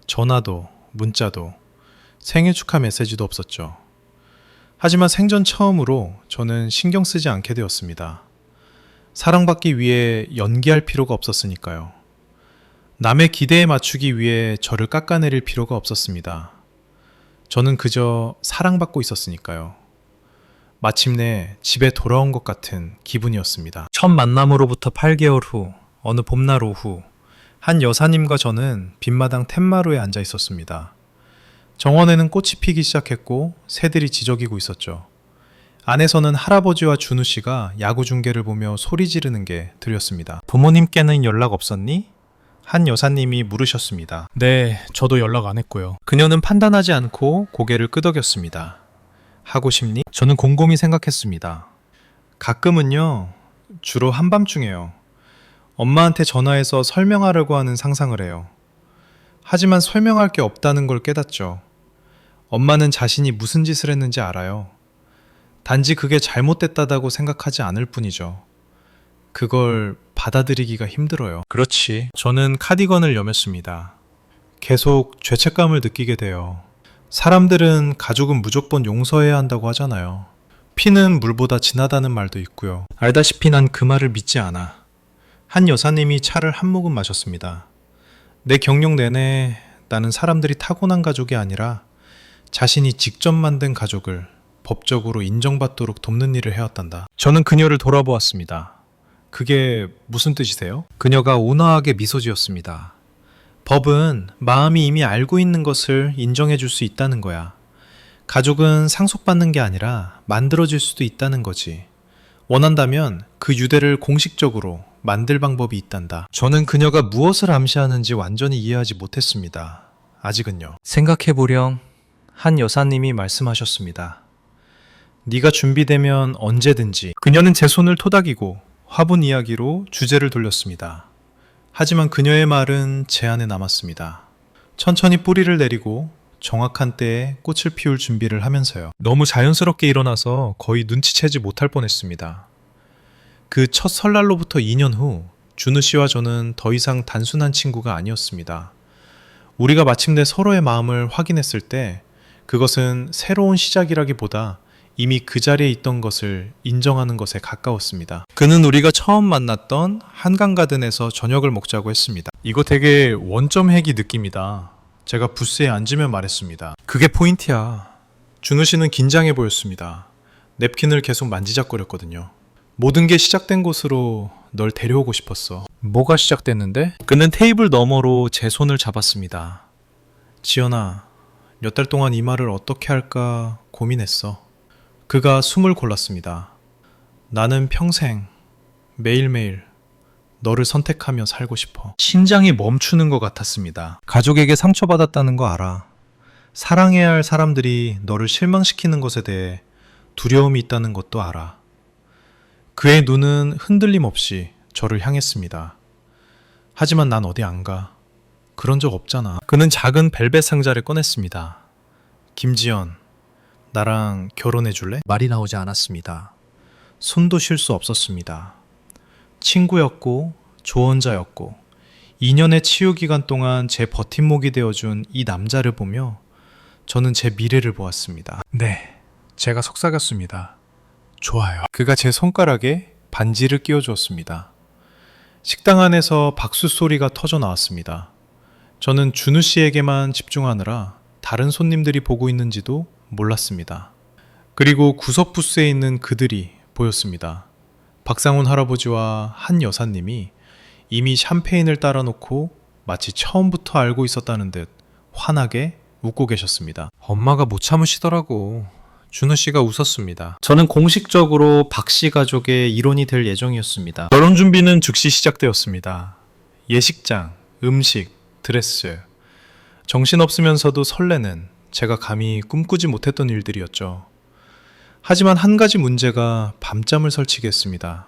전화도 문자도 생일 축하 메시지도 없었죠. 하지만 생전 처음으로 저는 신경 쓰지 않게 되었습니다. 사랑받기 위해 연기할 필요가 없었으니까요. 남의 기대에 맞추기 위해 저를 깎아내릴 필요가 없었습니다. 저는 그저 사랑받고 있었으니까요. 마침내 집에 돌아온 것 같은 기분이었습니다. 첫 만남으로부터 8개월 후 어느 봄날 오후 한 여사님과 저는 빈마당 툇마루에 앉아 있었습니다. 정원에는 꽃이 피기 시작했고 새들이 지저귀고 있었죠. 안에서는 할아버지와 준우 씨가 야구 중계를 보며 소리 지르는 게 들렸습니다. 부모님께는 연락 없었니? 한 여사님이 물으셨습니다. 네, 저도 연락 안 했고요. 그녀는 판단하지 않고 고개를 끄덕였습니다. 하고 싶니? 저는 곰곰이 생각했습니다. 가끔은요, 주로 한밤중에요. 엄마한테 전화해서 설명하려고 하는 상상을 해요. 하지만 설명할 게 없다는 걸 깨닫죠. 엄마는 자신이 무슨 짓을 했는지 알아요. 단지 그게 잘못됐다고 생각하지 않을 뿐이죠. 그걸 받아들이기가 힘들어요. 그렇지. 저는 카디건을 여몄습니다. 계속 죄책감을 느끼게 돼요. 사람들은 가족은 무조건 용서해야 한다고 하잖아요. 피는 물보다 진하다는 말도 있고요. 알다시피 난 그 말을 믿지 않아. 한 여사님이 차를 한 모금 마셨습니다. 내 경력 내내 나는 사람들이 타고난 가족이 아니라 자신이 직접 만든 가족을 법적으로 인정받도록 돕는 일을 해왔단다. 저는 그녀를 돌아보았습니다. 그게 무슨 뜻이세요? 그녀가 온화하게 미소 지었습니다. 법은 마음이 이미 알고 있는 것을 인정해 줄 수 있다는 거야. 가족은 상속받는 게 아니라 만들어질 수도 있다는 거지. 원한다면 그 유대를 공식적으로 만들 방법이 있단다. 저는 그녀가 무엇을 암시하는지 완전히 이해하지 못했습니다. 아직은요. 생각해보렴. 한 여사님이 말씀하셨습니다. 네가 준비되면 언제든지. 그녀는 제 손을 토닥이고 화분 이야기로 주제를 돌렸습니다. 하지만 그녀의 말은 제 안에 남았습니다. 천천히 뿌리를 내리고 정확한 때에 꽃을 피울 준비를 하면서요. 너무 자연스럽게 일어나서 거의 눈치채지 못할 뻔했습니다. 그 첫 설날로부터 2년 후 준우 씨와 저는 더 이상 단순한 친구가 아니었습니다. 우리가 마침내 서로의 마음을 확인했을 때 그것은 새로운 시작이라기보다 이미 그 자리에 있던 것을 인정하는 것에 가까웠습니다. 그는 우리가 처음 만났던 한강가든에서 저녁을 먹자고 했습니다. 이거 되게 원점 회기 느낌이다. 제가 부스에 앉으며 말했습니다. 그게 포인트야. 준우 씨는 긴장해 보였습니다. 냅킨을 계속 만지작거렸거든요. 모든 게 시작된 곳으로 널 데려오고 싶었어. 뭐가 시작됐는데? 그는 테이블 너머로 제 손을 잡았습니다. 지연아, 몇 달 동안 이 말을 어떻게 할까 고민했어. 그가 숨을 골랐습니다. 나는 평생 매일매일 너를 선택하며 살고 싶어. 심장이 멈추는 것 같았습니다. 가족에게 상처받았다는 거 알아. 사랑해야 할 사람들이 너를 실망시키는 것에 대해 두려움이 있다는 것도 알아. 그의 눈은 흔들림 없이 저를 향했습니다. 하지만 난 어디 안 가. 그런 적 없잖아. 그는 작은 벨벳 상자를 꺼냈습니다. 김지연, 나랑 결혼해 줄래? 말이 나오지 않았습니다. 손도 쉴 수 없었습니다. 친구였고 조언자였고 2년의 치유 기간 동안 제 버팀목이 되어준 이 남자를 보며 저는 제 미래를 보았습니다. 네, 제가 속삭였습니다. 좋아요. 그가 제 손가락에 반지를 끼워주었습니다. 식당 안에서 박수 소리가 터져 나왔습니다. 저는 준우 씨에게만 집중하느라 다른 손님들이 보고 있는지도 몰랐습니다. 그리고 구석 부스에 있는 그들이 보였습니다. 박상훈 할아버지와 한 여사님이 이미 샴페인을 따라놓고 마치 처음부터 알고 있었다는 듯 환하게 웃고 계셨습니다. 엄마가 못 참으시더라고. 준호 씨가 웃었습니다. 저는 공식적으로 박씨 가족의 일원이 될 예정이었습니다. 결혼 준비는 즉시 시작되었습니다. 예식장, 음식, 드레스. 정신없으면서도 설레는 제가 감히 꿈꾸지 못했던 일들이었죠. 하지만 한 가지 문제가 밤잠을 설치게 했습니다.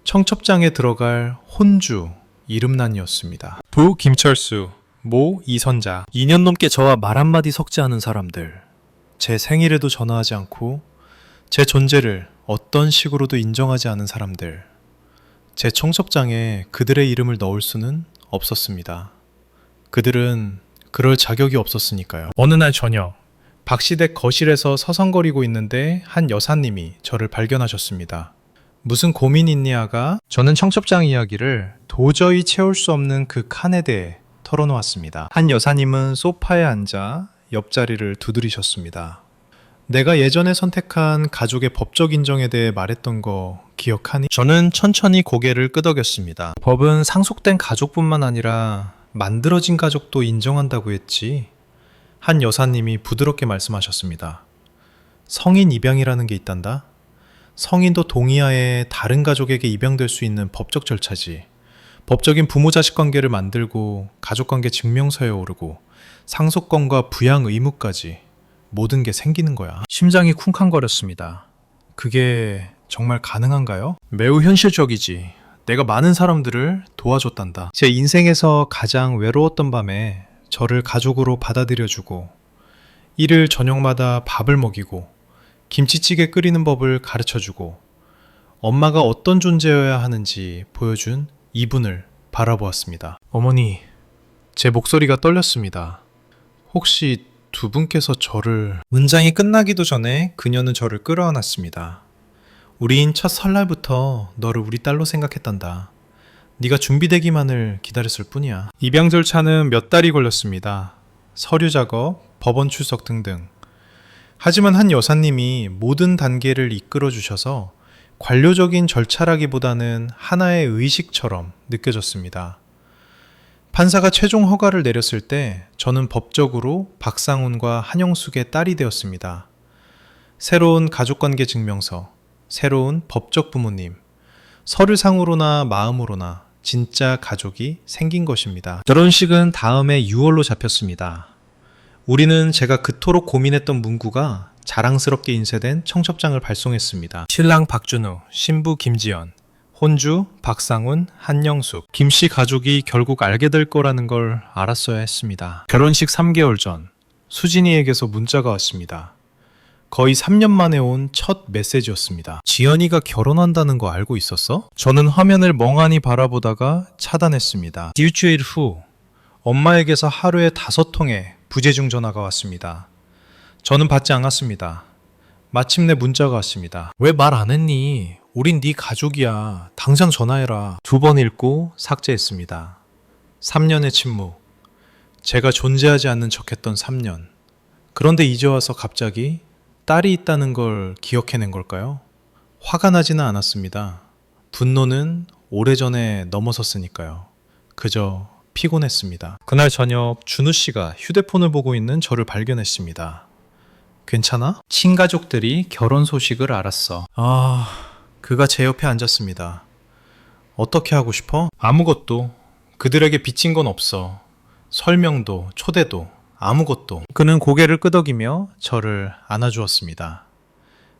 청첩장에 들어갈 혼주 이름란이었습니다. 부 김철수, 모 이선자. 2년 넘게 저와 말 한마디 섞지 않은 사람들. 제 생일에도 전화하지 않고 제 존재를 어떤 식으로도 인정하지 않은 사람들. 제 청첩장에 그들의 이름을 넣을 수는 없었습니다. 그들은 그럴 자격이 없었으니까요. 어느 날 저녁, 박시댁 거실에서 서성거리고 있는데 한 여사님이 저를 발견하셨습니다. 무슨 고민 있니 아가? 저는 청첩장 이야기를 도저히 채울 수 없는 그 칸에 대해 털어놓았습니다. 한 여사님은 소파에 앉아 옆자리를 두드리셨습니다. 내가 예전에 선택한 가족의 법적 인정에 대해 말했던 거 기억하니? 저는 천천히 고개를 끄덕였습니다. 법은 상속된 가족뿐만 아니라 만들어진 가족도 인정한다고 했지. 한 여사님이 부드럽게 말씀하셨습니다. 성인 입양이라는 게 있단다. 성인도 동의하에 다른 가족에게 입양될 수 있는 법적 절차지. 법적인 부모-자식 관계를 만들고 가족관계 증명서에 오르고 상속권과 부양 의무까지 모든 게 생기는 거야. 심장이 쿵쾅거렸습니다. 그게 정말 가능한가요? 매우 현실적이지. 내가 많은 사람들을 도와줬단다. 제 인생에서 가장 외로웠던 밤에 저를 가족으로 받아들여주고 일요일 저녁마다 밥을 먹이고 김치찌개 끓이는 법을 가르쳐주고 엄마가 어떤 존재여야 하는지 보여준 이분을 바라보았습니다. 어머니, 제 목소리가 떨렸습니다. 혹시 두 분께서 저를... 문장이 끝나기도 전에 그녀는 저를 끌어안았습니다. 우린 첫 설날부터 너를 우리 딸로 생각했단다. 네가 준비되기만을 기다렸을 뿐이야. 입양 절차는 몇 달이 걸렸습니다. 서류 작업, 법원 출석 등등. 하지만 한 여사님이 모든 단계를 이끌어 주셔서 관료적인 절차라기보다는 하나의 의식처럼 느껴졌습니다. 판사가 최종 허가를 내렸을 때 저는 법적으로 박상훈과 한영숙의 딸이 되었습니다. 새로운 가족관계 증명서, 새로운 법적 부모님, 서류상으로나 마음으로나 진짜 가족이 생긴 것입니다. 결혼식은 다음해 6월로 잡혔습니다. 우리는 제가 그토록 고민했던 문구가 자랑스럽게 인쇄된 청첩장을 발송했습니다. 신랑 박준우, 신부 김지연, 혼주 박상훈, 한영숙. 김씨 가족이 결국 알게 될 거라는 걸 알았어야 했습니다. 결혼식 3개월 전 수진이에게서 문자가 왔습니다. 거의 3년 만에 온 첫 메시지였습니다. 지연이가 결혼한다는 거 알고 있었어? 저는 화면을 멍하니 바라보다가 차단했습니다. 일주일 후 엄마에게서 하루에 5통의 부재중 전화가 왔습니다. 저는 받지 않았습니다. 마침내 문자가 왔습니다. 왜 말 안 했니? 우린 네 가족이야. 당장 전화해라. 2번 읽고 삭제했습니다. 3년의 침묵. 제가 존재하지 않는 척했던 3년. 그런데 이제 와서 갑자기 딸이 있다는 걸 기억해낸 걸까요? 화가 나지는 않았습니다. 분노는 오래전에 넘어섰으니까요. 그저 피곤했습니다. 그날 저녁 준우 씨가 휴대폰을 보고 있는 저를 발견했습니다. 괜찮아? 친가족들이 결혼 소식을 알았어. 그가 제 옆에 앉았습니다. 어떻게 하고 싶어? 아무것도. 그들에게 빚진 건 없어. 설명도, 초대도, 아무것도. 그는 고개를 끄덕이며 저를 안아주었습니다.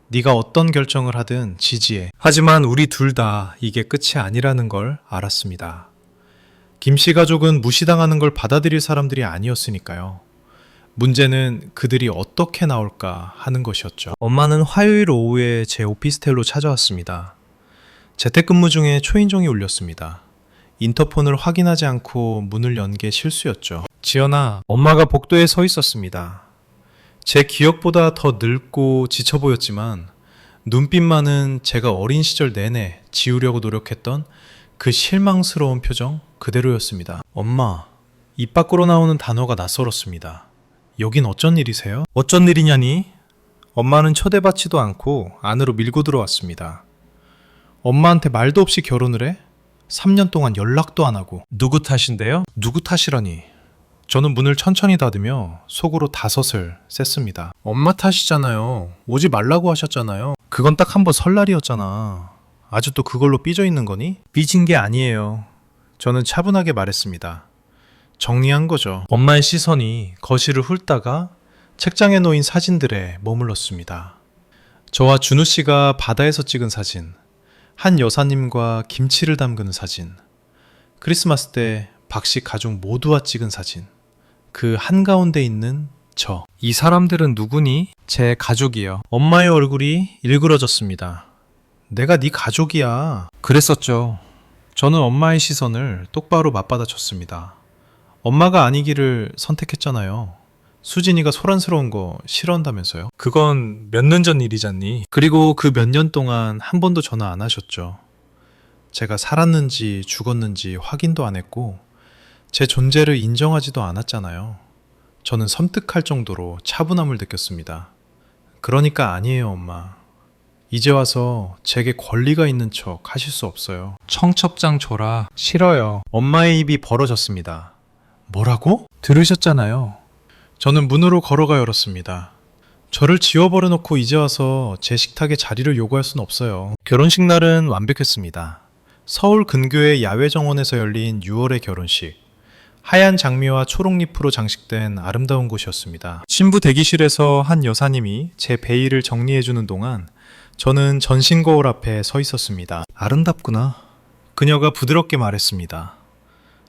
네가 어떤 결정을 하든 지지해. 하지만 우리 둘 다 이게 끝이 아니라는 걸 알았습니다. 김씨 가족은 무시당하는 걸 받아들일 사람들이 아니었으니까요. 문제는 그들이 어떻게 나올까 하는 것이었죠. 엄마는 화요일 오후에 제 오피스텔로 찾아왔습니다. 재택근무 중에 초인종이 울렸습니다. 인터폰을 확인하지 않고 문을 연 게 실수였죠. 지연아, 엄마가 복도에 서 있었습니다. 제 기억보다 더 늙고 지쳐 보였지만 눈빛만은 제가 어린 시절 내내 지우려고 노력했던 그 실망스러운 표정 그대로였습니다. 엄마, 입 밖으로 나오는 단어가 낯설었습니다. 여긴 어쩐 일이세요? 어쩐 일이냐니? 엄마는 초대받지도 않고 안으로 밀고 들어왔습니다. 엄마한테 말도 없이 결혼을 해? 3년 동안 연락도 안 하고. 누구 탓인데요? 누구 탓이라니. 저는 문을 천천히 닫으며 속으로 다섯을 셌습니다. 엄마 탓이잖아요. 오지 말라고 하셨잖아요. 그건 딱 한 번 설날이었잖아. 아직도 그걸로 삐져 있는 거니? 삐진 게 아니에요. 저는 차분하게 말했습니다. 정리한 거죠. 엄마의 시선이 거실을 훑다가 책장에 놓인 사진들에 머물렀습니다. 저와 준우 씨가 바다에서 찍은 사진, 한 여사님과 김치를 담그는 사진, 크리스마스 때 박씨 가족 모두와 찍은 사진, 그 한가운데 있는 저. 이 사람들은 누구니? 제 가족이요. 엄마의 얼굴이 일그러졌습니다. 내가 네 가족이야. 그랬었죠. 저는 엄마의 시선을 똑바로 맞받아쳤습니다. 엄마가 아니기를 선택했잖아요. 수진이가 소란스러운 거 싫어한다면서요? 그건 몇 년 전 일이잖니. 그리고 그 몇 년 동안 한 번도 전화 안 하셨죠. 제가 살았는지 죽었는지 확인도 안 했고 제 존재를 인정하지도 않았잖아요. 저는 섬뜩할 정도로 차분함을 느꼈습니다. 그러니까 아니에요, 엄마. 이제 와서 제게 권리가 있는 척 하실 수 없어요. 청첩장 줘라. 싫어요. 엄마의 입이 벌어졌습니다. 뭐라고? 들으셨잖아요. 저는 문으로 걸어가 열었습니다. 저를 지워버려 놓고 이제 와서 제 식탁에 자리를 요구할 순 없어요. 결혼식 날은 완벽했습니다. 서울 근교의 야외 정원에서 열린 6월의 결혼식. 하얀 장미와 초록잎으로 장식된 아름다운 곳이었습니다. 신부 대기실에서 한 여사님이 제 베일을 정리해주는 동안 저는 전신 거울 앞에 서 있었습니다. 아름답구나. 그녀가 부드럽게 말했습니다.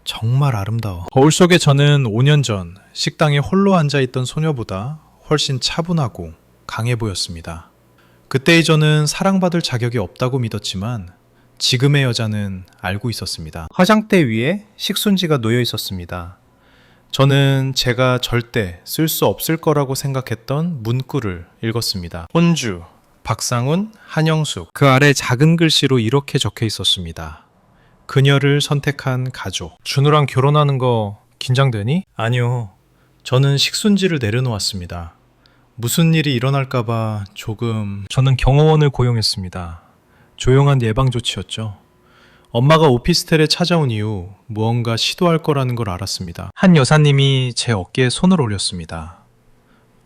정말 아름다워. 거울 속에 저는 5년 전 식당에 홀로 앉아있던 소녀보다 훨씬 차분하고 강해 보였습니다. 그때의 저는 사랑받을 자격이 없다고 믿었지만 지금의 여자는 알고 있었습니다. 화장대 위에 식순지가 놓여 있었습니다. 저는 제가 절대 쓸 수 없을 거라고 생각했던 문구를 읽었습니다. 혼주, 박상훈, 한영숙. 그 아래 작은 글씨로 이렇게 적혀 있었습니다. 그녀를 선택한 가족. 준우랑 결혼하는 거 긴장되니? 아니요. 저는 식순지를 내려놓았습니다. 무슨 일이 일어날까봐 조금... 저는 경호원을 고용했습니다. 조용한 예방 조치였죠. 엄마가 오피스텔에 찾아온 이후 무언가 시도할 거라는 걸 알았습니다. 한 여사님이 제 어깨에 손을 올렸습니다.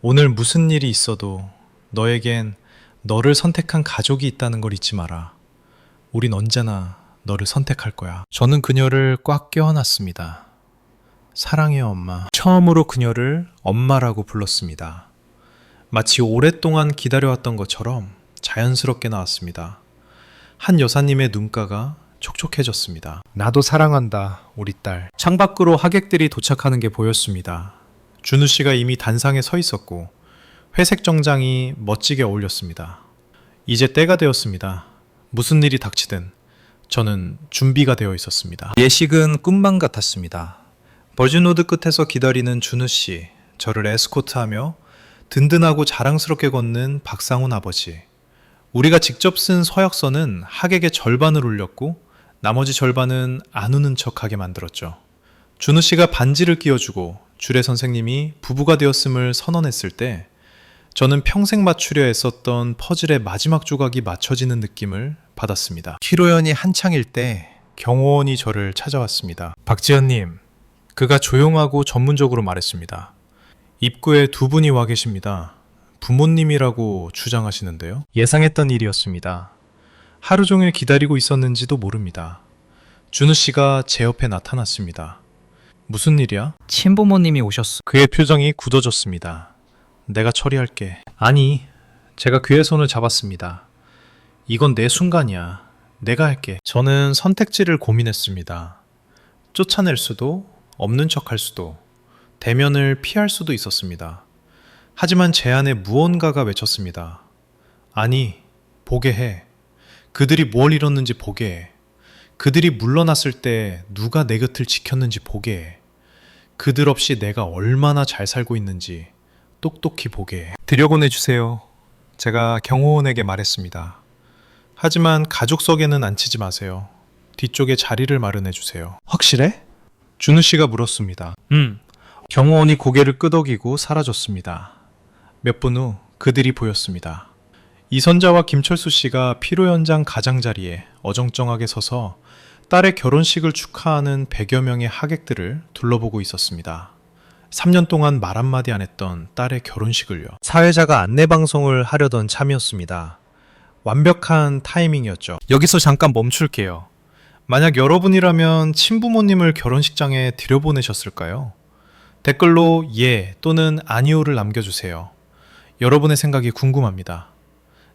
오늘 무슨 일이 있어도 너에겐 너를 선택한 가족이 있다는 걸 잊지 마라. 우린 언제나 너를 선택할 거야. 저는 그녀를 꽉 껴안았습니다. 사랑해요, 엄마. 처음으로 그녀를 엄마라고 불렀습니다. 마치 오랫동안 기다려왔던 것처럼 자연스럽게 나왔습니다. 한 여사님의 눈가가 촉촉해졌습니다. 나도 사랑한다, 우리 딸. 창밖으로 하객들이 도착하는 게 보였습니다. 준우 씨가 이미 단상에 서 있었고 회색 정장이 멋지게 어울렸습니다. 이제 때가 되었습니다. 무슨 일이 닥치든 저는 준비가 되어 있었습니다. 예식은 꿈만 같았습니다. 버즈노드 끝에서 기다리는 준우 씨, 저를 에스코트하며 든든하고 자랑스럽게 걷는 박상훈 아버지. 우리가 직접 쓴 서약서는 하객의 절반을 울렸고 나머지 절반은 안 우는 척하게 만들었죠. 준우 씨가 반지를 끼워주고 주례 선생님이 부부가 되었음을 선언했을 때 저는 평생 맞추려 애썼던 퍼즐의 마지막 조각이 맞춰지는 느낌을 받았습니다. 피로연이 한창일 때 경호원이 저를 찾아왔습니다. 박지현님, 그가 조용하고 전문적으로 말했습니다. 입구에 두 분이 와 계십니다. 부모님이라고 주장하시는데요. 예상했던 일이었습니다. 하루 종일 기다리고 있었는지도 모릅니다. 준우 씨가 제 옆에 나타났습니다. 무슨 일이야? 친부모님이 오셨어. 그의 표정이 굳어졌습니다. 내가 처리할게. 아니, 제가 그의 손을 잡았습니다. 이건 내 순간이야. 내가 할게. 저는 선택지를 고민했습니다. 쫓아낼 수도, 없는 척할 수도, 대면을 피할 수도 있었습니다. 하지만 제 안에 무언가가 외쳤습니다. 아니, 보게 해. 그들이 뭘 잃었는지 보게 해. 그들이 물러났을 때 누가 내 곁을 지켰는지 보게 해. 그들 없이 내가 얼마나 잘 살고 있는지 똑똑히 보게 해. 들여보내주세요. 제가 경호원에게 말했습니다. 하지만 가족석에는 앉히지 마세요. 뒤쪽에 자리를 마련해주세요. 확실해? 준우 씨가 물었습니다. 경호원이 고개를 끄덕이고 사라졌습니다. 몇 분 후 그들이 보였습니다. 이선자와 김철수 씨가 피로 현장 가장자리에 어정쩡하게 서서 딸의 결혼식을 축하하는 100여 명의 하객들을 둘러보고 있었습니다. 3년 동안 말 한마디 안 했던 딸의 결혼식을요. 사회자가 안내방송을 하려던 참이었습니다. 완벽한 타이밍이었죠. 여기서 잠깐 멈출게요. 만약 여러분이라면 친부모님을 결혼식장에 들여보내셨을까요? 댓글로 예 또는 아니오를 남겨주세요. 여러분의 생각이 궁금합니다.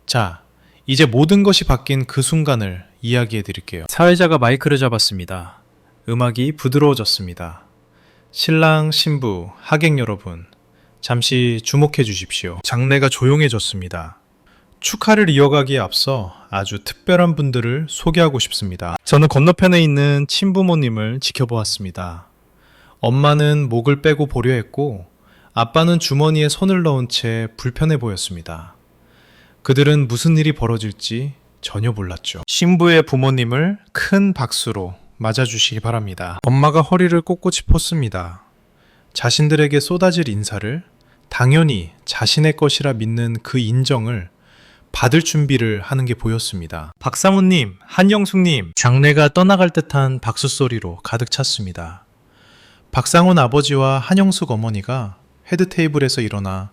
자, 이제 모든 것이 바뀐 그 순간을 이야기해 드릴게요. 사회자가 마이크를 잡았습니다. 음악이 부드러워졌습니다. 신랑, 신부, 하객 여러분, 잠시 주목해 주십시오. 장례가 조용해졌습니다. 축하를 이어가기에 앞서 아주 특별한 분들을 소개하고 싶습니다. 저는 건너편에 있는 친부모님을 지켜보았습니다. 엄마는 목을 빼고 보려 했고 아빠는 주머니에 손을 넣은 채 불편해 보였습니다. 그들은 무슨 일이 벌어질지 전혀 몰랐죠. 신부의 부모님을 큰 박수로 맞아주시기 바랍니다. 엄마가 허리를 꼿꼿이 폈습니다. 자신들에게 쏟아질 인사를 당연히 자신의 것이라 믿는 그 인정을 받을 준비를 하는 게 보였습니다. 박사모님, 한영숙님, 장례가 떠나갈 듯한 박수 소리로 가득 찼습니다. 박상훈 아버지와 한영숙 어머니가 헤드 테이블에서 일어나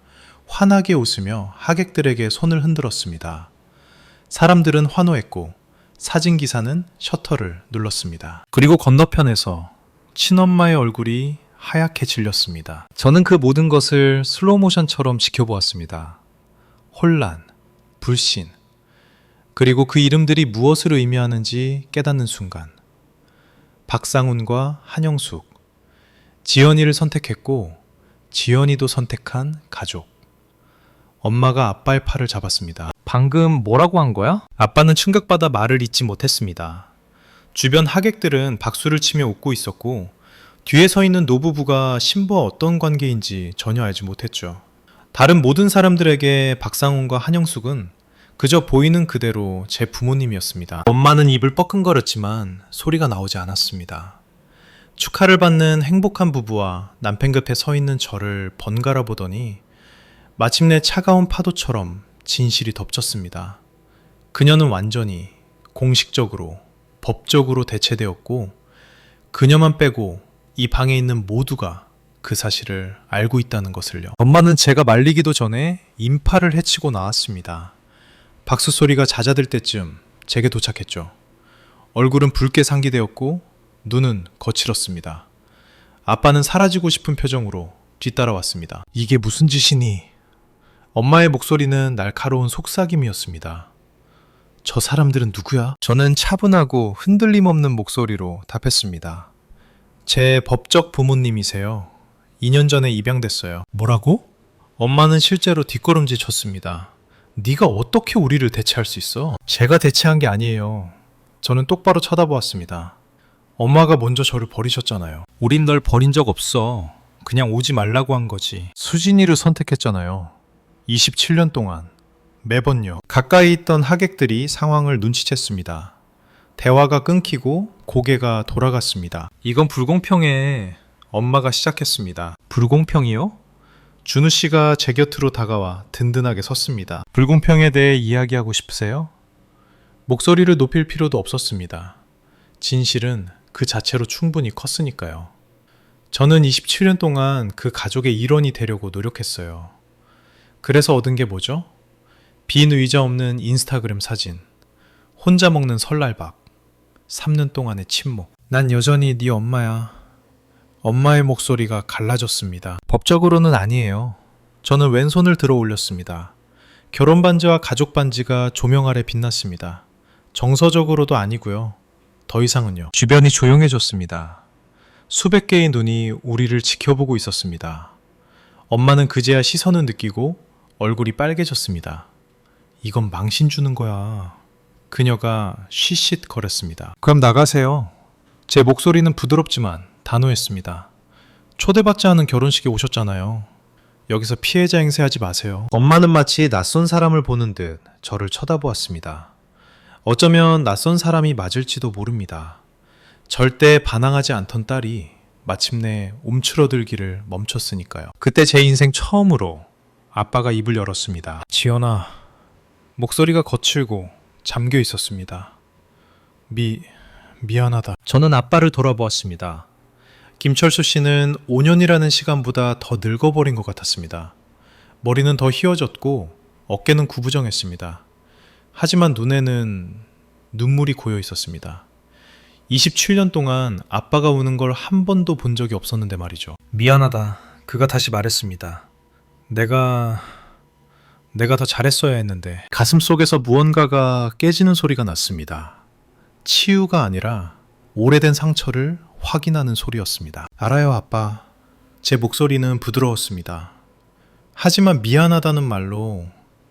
환하게 웃으며 하객들에게 손을 흔들었습니다. 사람들은 환호했고 사진기사는 셔터를 눌렀습니다. 그리고 건너편에서 친엄마의 얼굴이 하얗게 질렸습니다. 저는 그 모든 것을 슬로우모션처럼 지켜보았습니다. 혼란, 불신, 그리고 그 이름들이 무엇을 의미하는지 깨닫는 순간 박상훈과 한영숙, 지연이를 선택했고 지연이도 선택한 가족. 엄마가 아빠의 팔을 잡았습니다. 방금 뭐라고 한 거야? 아빠는 충격받아 말을 잇지 못했습니다. 주변 하객들은 박수를 치며 웃고 있었고 뒤에 서 있는 노부부가 신부와 어떤 관계인지 전혀 알지 못했죠. 다른 모든 사람들에게 박상훈과 한영숙은 그저 보이는 그대로 제 부모님이었습니다. 엄마는 입을 뻐끔거렸지만 소리가 나오지 않았습니다. 축하를 받는 행복한 부부와 남편 곁에 서 있는 저를 번갈아 보더니 마침내 차가운 파도처럼 진실이 덮쳤습니다. 그녀는 완전히 공식적으로, 법적으로 대체되었고 그녀만 빼고 이 방에 있는 모두가 그 사실을 알고 있다는 것을요. 엄마는 제가 말리기도 전에 인파를 해치고 나왔습니다. 박수 소리가 잦아들 때쯤 제게 도착했죠. 얼굴은 붉게 상기되었고 눈은 거칠었습니다. 아빠는 사라지고 싶은 표정으로 뒤따라왔습니다. 이게 무슨 짓이니? 엄마의 목소리는 날카로운 속삭임이었습니다. 저 사람들은 누구야? 저는 차분하고 흔들림 없는 목소리로 답했습니다. 제 법적 부모님이세요. 2년 전에 입양됐어요. 뭐라고? 엄마는 실제로 뒷걸음질 쳤습니다. 네가 어떻게 우리를 대체할 수 있어? 제가 대체한 게 아니에요. 저는 똑바로 쳐다보았습니다. 엄마가 먼저 저를 버리셨잖아요. 우린 널 버린 적 없어. 그냥 오지 말라고 한 거지. 수진이를 선택했잖아요. 27년 동안 매번요. 가까이 있던 하객들이 상황을 눈치챘습니다. 대화가 끊기고 고개가 돌아갔습니다. 이건 불공평해. 엄마가 시작했습니다. 불공평이요? 준우 씨가 제 곁으로 다가와 든든하게 섰습니다. 불공평에 대해 이야기하고 싶으세요? 목소리를 높일 필요도 없었습니다. 진실은 그 자체로 충분히 컸으니까요. 저는 27년 동안 그 가족의 일원이 되려고 노력했어요. 그래서 얻은 게 뭐죠? 빈 의자 없는 인스타그램 사진, 혼자 먹는 설날밥, 3년 동안의 침묵. 난 여전히 네 엄마야. 엄마의 목소리가 갈라졌습니다. 법적으로는 아니에요. 저는 왼손을 들어 올렸습니다. 결혼 반지와 가족 반지가 조명 아래 빛났습니다. 정서적으로도 아니고요. 더 이상은요. 주변이 조용해졌습니다. 수백 개의 눈이 우리를 지켜보고 있었습니다. 엄마는 그제야 시선을 느끼고 얼굴이 빨개졌습니다. 이건 망신 주는 거야. 그녀가 쉬쉿 거렸습니다. 그럼 나가세요. 제 목소리는 부드럽지만 단호했습니다. 초대받지 않은 결혼식에 오셨잖아요. 여기서 피해자 행세하지 마세요. 엄마는 마치 낯선 사람을 보는 듯 저를 쳐다보았습니다. 어쩌면 낯선 사람이 맞을지도 모릅니다. 절대 반항하지 않던 딸이 마침내 움츠러들기를 멈췄으니까요. 그때 제 인생 처음으로 아빠가 입을 열었습니다. 지연아, 목소리가 거칠고 잠겨 있었습니다. 미안하다. 저는 아빠를 돌아보았습니다. 김철수 씨는 5년이라는 시간보다 더 늙어버린 것 같았습니다. 머리는 더 휘어졌고 어깨는 구부정했습니다. 하지만 눈에는 눈물이 고여 있었습니다. 27년 동안 아빠가 우는 걸 한 번도 본 적이 없었는데 말이죠. 미안하다. 그가 다시 말했습니다. 내가 더 잘했어야 했는데. 가슴 속에서 무언가가 깨지는 소리가 났습니다. 치유가 아니라 오래된 상처를 확인하는 소리였습니다. 알아요, 아빠. 제 목소리는 부드러웠습니다. 하지만 미안하다는 말로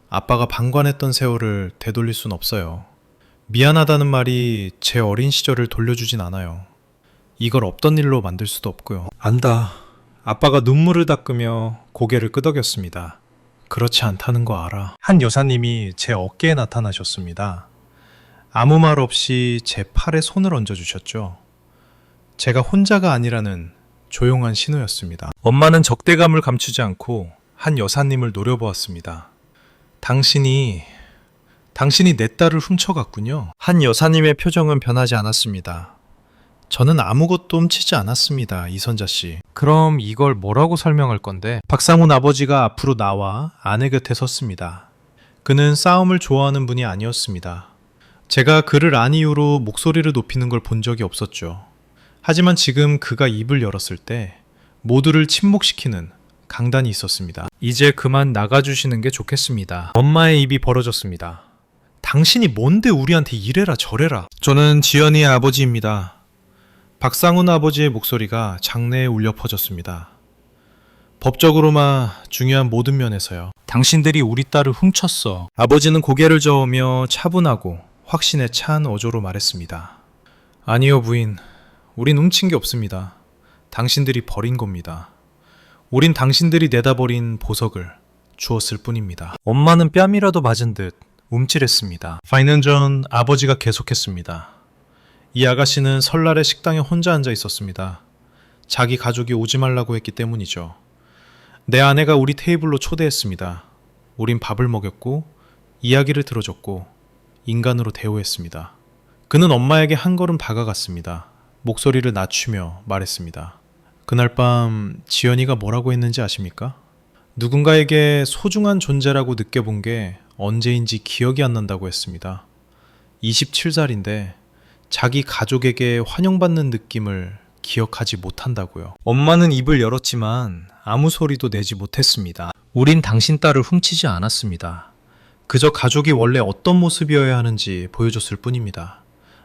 아빠가 방관했던 세월을 되돌릴 순 없어요. 미안하다는 말이 제 어린 시절을 돌려주진 않아요. 이걸 없던 일로 만들 수도 없고요. 안다. 아빠가 눈물을 닦으며 고개를 끄덕였습니다. 그렇지 않다는 거 알아. 한 여사님이 제 어깨에 나타나셨습니다. 아무 말 없이 제 팔에 손을 얹어주셨죠. 제가 혼자가 아니라는 조용한 신호였습니다. 엄마는 적대감을 감추지 않고 한 여사님을 노려보았습니다. 당신이 내 딸을 훔쳐갔군요. 한 여사님의 표정은 변하지 않았습니다. 저는 아무것도 훔치지 않았습니다, 이선자 씨. 그럼 이걸 뭐라고 설명할 건데? 박상훈 아버지가 앞으로 나와 아내 곁에 섰습니다. 그는 싸움을 좋아하는 분이 아니었습니다. 제가 그를 안 이후로 목소리를 높이는 걸 본 적이 없었죠. 하지만 지금 그가 입을 열었을 때 모두를 침묵시키는 강단이 있었습니다. 이제 그만 나가주시는 게 좋겠습니다. 엄마의 입이 벌어졌습니다. 당신이 뭔데 우리한테 이래라 저래라. 저는 지연이의 아버지입니다. 박상훈 아버지의 목소리가 장내에 울려 퍼졌습니다. 법적으로만 중요한 모든 면에서요. 당신들이 우리 딸을 훔쳤어. 아버지는 고개를 저으며 차분하고 확신에 찬 어조로 말했습니다. 아니요, 부인. 우린 훔친 게 없습니다. 당신들이 버린 겁니다. 우린 당신들이 내다버린 보석을 주었을 뿐입니다. 엄마는 뺨이라도 맞은 듯 움찔했습니다. 5년 전 아버지가 계속했습니다. 이 아가씨는 설날에 식당에 혼자 앉아 있었습니다. 자기 가족이 오지 말라고 했기 때문이죠. 내 아내가 우리 테이블로 초대했습니다. 우린 밥을 먹였고 이야기를 들어줬고 인간으로 대우했습니다. 그는 엄마에게 한 걸음 다가갔습니다. 목소리를 낮추며 말했습니다. 그날 밤 지연이가 뭐라고 했는지 아십니까? 누군가에게 소중한 존재라고 느껴본 게 언제인지 기억이 안 난다고 했습니다. 27살인데 자기 가족에게 환영받는 느낌을 기억하지 못한다고요. 엄마는 입을 열었지만 아무 소리도 내지 못했습니다. 우린 당신 딸을 훔치지 않았습니다. 그저 가족이 원래 어떤 모습이어야 하는지 보여줬을 뿐입니다.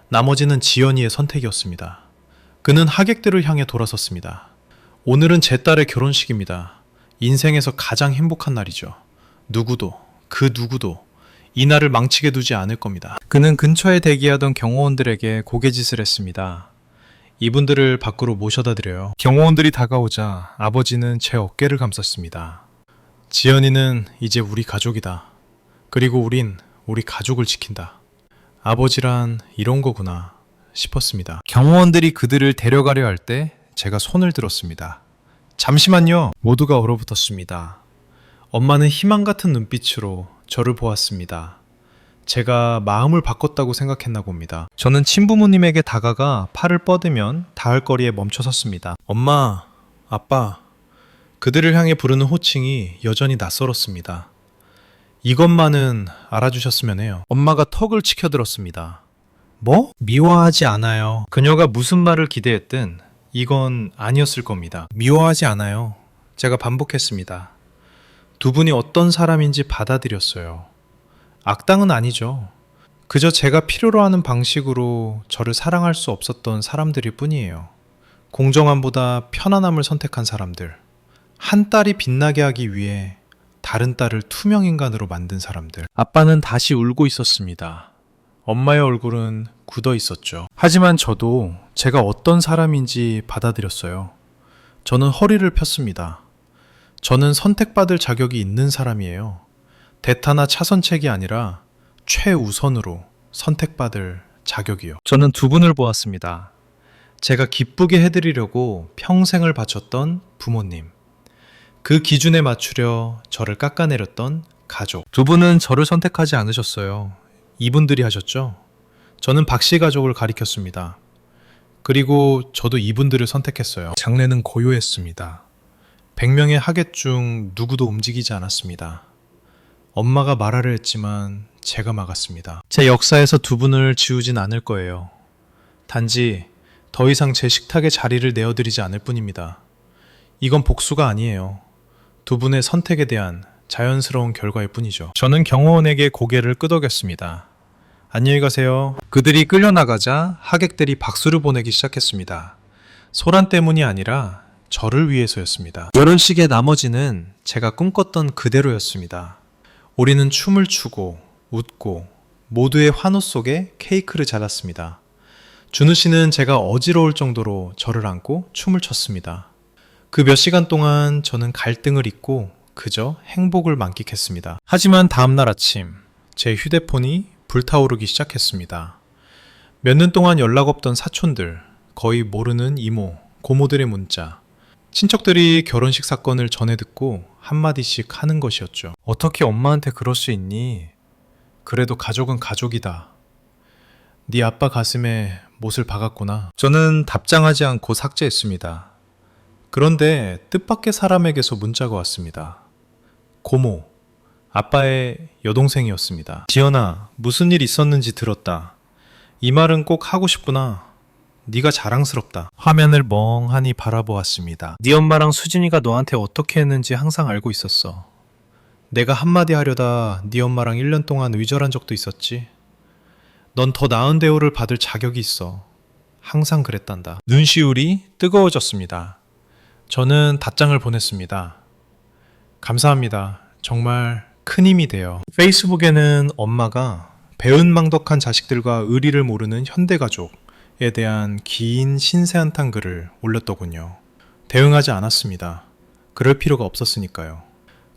나머지는 지연이의 선택이었습니다. 그는 하객들을 향해 돌아섰습니다. 오늘은 제 딸의 결혼식입니다. 인생에서 가장 행복한 날이죠. 그 누구도 이 날을 망치게 두지 않을 겁니다. 그는 근처에 대기하던 경호원들에게 고개짓을 했습니다. 이분들을 밖으로 모셔다 드려요. 경호원들이 다가오자 아버지는 제 어깨를 감쌌습니다. 지연이는 이제 우리 가족이다. 그리고 우린 우리 가족을 지킨다. 아버지란 이런 거구나 싶었습니다. 경호원들이 그들을 데려가려 할 때 제가 손을 들었습니다. 잠시만요. 모두가 얼어붙었습니다. 엄마는 희망 같은 눈빛으로 저를 보았습니다. 제가 마음을 바꿨다고 생각했나 봅니다. 저는 친부모님에게 다가가 팔을 뻗으면 닿을 거리에 멈춰 섰습니다. 엄마, 아빠, 그들을 향해 부르는 호칭이 여전히 낯설었습니다. 이것만은 알아주셨으면 해요. 엄마가 턱을 치켜들었습니다. 뭐? 미워하지 않아요. 그녀가 무슨 말을 기대했든 이건 아니었을 겁니다. 미워하지 않아요. 제가 반복했습니다. 두 분이 어떤 사람인지 받아들였어요. 악당은 아니죠. 그저 제가 필요로 하는 방식으로 저를 사랑할 수 없었던 사람들일 뿐이에요. 공정함보다 편안함을 선택한 사람들. 한 딸이 빛나게 하기 위해 다른 딸을 투명인간으로 만든 사람들. 아빠는 다시 울고 있었습니다. 엄마의 얼굴은 굳어 있었죠. 하지만 저도 제가 어떤 사람인지 받아들였어요. 저는 허리를 폈습니다. 저는 선택받을 자격이 있는 사람이에요. 대타나 차선책이 아니라 최우선으로 선택받을 자격이요. 저는 두 분을 보았습니다. 제가 기쁘게 해드리려고 평생을 바쳤던 부모님. 그 기준에 맞추려 저를 깎아내렸던 가족. 두 분은 저를 선택하지 않으셨어요. 이분들이 하셨죠. 저는 박씨 가족을 가리켰습니다. 그리고 저도 이분들을 선택했어요. 장례는 고요했습니다. 100명의 하객 중 누구도 움직이지 않았습니다. 엄마가 말하려 했지만 제가 막았습니다. 제 역사에서 두 분을 지우진 않을 거예요. 단지 더 이상 제 식탁에 자리를 내어드리지 않을 뿐입니다. 이건 복수가 아니에요. 두 분의 선택에 대한 자연스러운 결과일 뿐이죠. 저는 경호원에게 고개를 끄덕였습니다. 안녕히 가세요. 그들이 끌려나가자 하객들이 박수를 보내기 시작했습니다. 소란 때문이 아니라 저를 위해서였습니다. 결혼식의 나머지는 제가 꿈꿨던 그대로였습니다. 우리는 춤을 추고 웃고 모두의 환호 속에 케이크를 잘랐습니다. 준우 씨는 제가 어지러울 정도로 저를 안고 춤을 췄습니다. 그 몇 시간 동안 저는 갈등을 잊고 그저 행복을 만끽했습니다. 하지만 다음날 아침 제 휴대폰이 불타오르기 시작했습니다. 몇 년 동안 연락 없던 사촌들, 거의 모르는 이모, 고모들의 문자, 친척들이 결혼식 사건을 전해 듣고 한마디씩 하는 것이었죠. 어떻게 엄마한테 그럴 수 있니? 그래도 가족은 가족이다. 네 아빠 가슴에 못을 박았구나. 저는 답장하지 않고 삭제했습니다. 그런데 뜻밖의 사람에게서 문자가 왔습니다. 고모, 아빠의 여동생이었습니다. 지연아, 무슨 일 있었는지 들었다. 이 말은 꼭 하고 싶구나. 네가 자랑스럽다. 화면을 멍하니 바라보았습니다. 네 엄마랑 수진이가 너한테 어떻게 했는지 항상 알고 있었어. 내가 한마디 하려다 네 엄마랑 1년 동안 의절한 적도 있었지. 넌 더 나은 대우를 받을 자격이 있어. 항상 그랬단다. 눈시울이 뜨거워졌습니다. 저는 답장을 보냈습니다. 감사합니다. 정말 큰 힘이 돼요. 페이스북에는 엄마가 배은망덕한 자식들과 의리를 모르는 현대가족에 대한 긴 신세 한탄 글을 올렸더군요. 대응하지 않았습니다. 그럴 필요가 없었으니까요.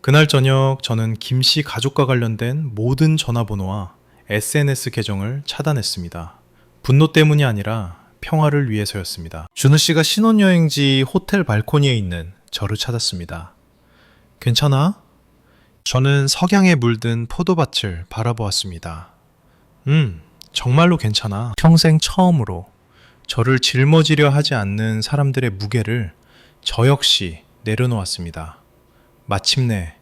그날 저녁 저는 김씨 가족과 관련된 모든 전화번호와 SNS 계정을 차단했습니다. 분노 때문이 아니라 평화를 위해서였습니다. 준우 씨가 신혼여행지 호텔 발코니에 있는 저를 찾았습니다. 괜찮아? 저는 석양에 물든 포도밭을 바라보았습니다. 정말로 괜찮아. 평생 처음으로 저를 짊어지려 하지 않는 사람들의 무게를 저 역시 내려놓았습니다. 마침내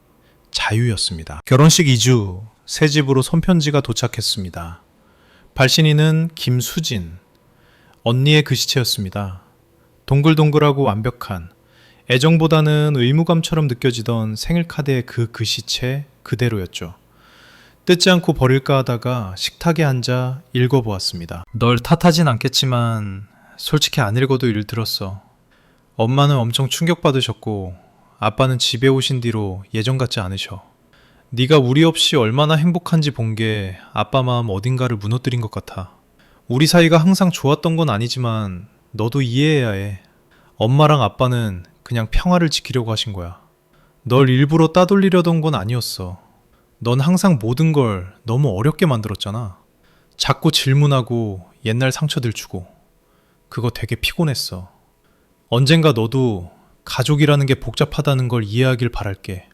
자유였습니다. 결혼식 2주, 새 집으로 손편지가 도착했습니다. 발신인은 김수진, 언니의 글씨체였습니다. 동글동글하고 완벽한, 애정보다는 의무감처럼 느껴지던 생일카드의 그 글씨체 그대로였죠. 뜯지 않고 버릴까 하다가 식탁에 앉아 읽어보았습니다. 널 탓하진 않겠지만 솔직히 안 읽어도 일들었어. 엄마는 엄청 충격받으셨고 아빠는 집에 오신 뒤로 예전 같지 않으셔. 네가 우리 없이 얼마나 행복한지 본 게 아빠 마음 어딘가를 무너뜨린 것 같아. 우리 사이가 항상 좋았던 건 아니지만 너도 이해해야 해. 엄마랑 아빠는 그냥 평화를 지키려고 하신 거야. 널 일부러 따돌리려던 건 아니었어. 넌 항상 모든 걸 너무 어렵게 만들었잖아. 자꾸 질문하고 옛날 상처들 주고. 그거 되게 피곤했어. 언젠가 너도 가족이라는 게 복잡하다는 걸 이해하길 바랄게.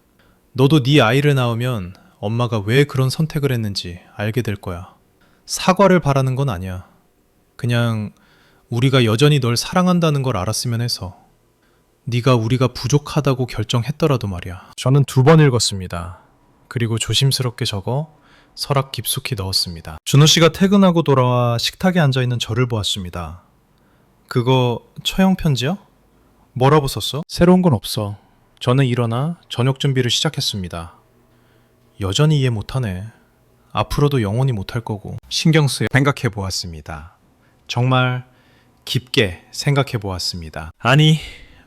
너도 네 아이를 낳으면 엄마가 왜 그런 선택을 했는지 알게 될 거야. 사과를 바라는 건 아니야. 그냥 우리가 여전히 널 사랑한다는 걸 알았으면 해서. 네가 우리가 부족하다고 결정했더라도 말이야. 저는 2번 읽었습니다. 그리고 조심스럽게 적어 서랍 깊숙이 넣었습니다. 준호 씨가 퇴근하고 돌아와 식탁에 앉아있는 저를 보았습니다. 그거 처형 편지야? 뭐라고 썼어? 새로운 건 없어. 저는 일어나 저녁 준비를 시작했습니다. 여전히 이해 못하네. 앞으로도 영원히 못할 거고. 신경 쓰여 생각해 보았습니다. 정말 깊게 생각해 보았습니다. 아니,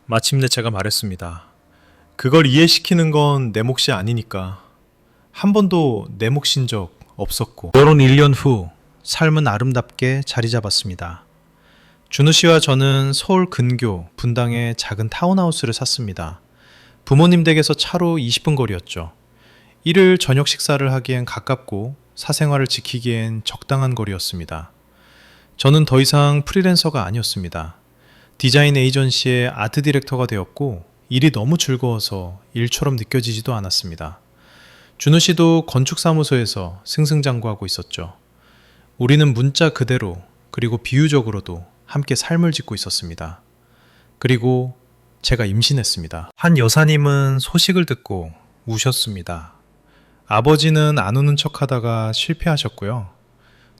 마침내 제가 말했습니다. 그걸 이해시키는 건 내 몫이 아니니까. 한 번도 내 몫인 적 없었고. 결혼 1년 후 삶은 아름답게 자리 잡았습니다. 준우 씨와 저는 서울 근교 분당에 작은 타운하우스를 샀습니다. 부모님 댁에서 차로 20분 거리였죠. 일요일 저녁 식사를 하기엔 가깝고 사생활을 지키기엔 적당한 거리였습니다. 저는 더 이상 프리랜서가 아니었습니다. 디자인 에이전시의 아트 디렉터가 되었고 일이 너무 즐거워서 일처럼 느껴지지도 않았습니다. 준우 씨도 건축사무소에서 승승장구하고 있었죠. 우리는 문자 그대로 그리고 비유적으로도 함께 삶을 짓고 있었습니다. 그리고 제가 임신했습니다. 한 여사님은 소식을 듣고 우셨습니다. 아버지는 안 우는 척 하다가 실패하셨고요.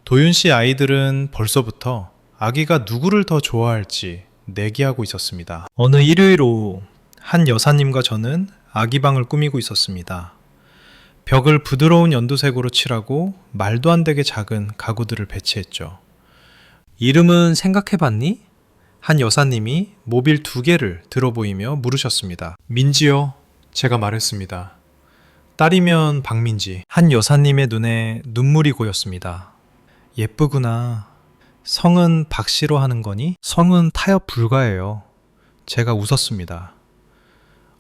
도윤 씨 아이들은 벌써부터 아기가 누구를 더 좋아할지 내기하고 있었습니다. 어느 일요일 오후 한 여사님과 저는 아기방을 꾸미고 있었습니다. 벽을 부드러운 연두색으로 칠하고 말도 안 되게 작은 가구들을 배치했죠. 이름은 생각해봤니? 한 여사님이 모빌 2개를 들어 보이며 물으셨습니다. 민지요. 제가 말했습니다. 딸이면 박민지. 한 여사님의 눈에 눈물이 고였습니다. 예쁘구나. 성은 박씨로 하는 거니? 성은 타협 불가예요. 제가 웃었습니다.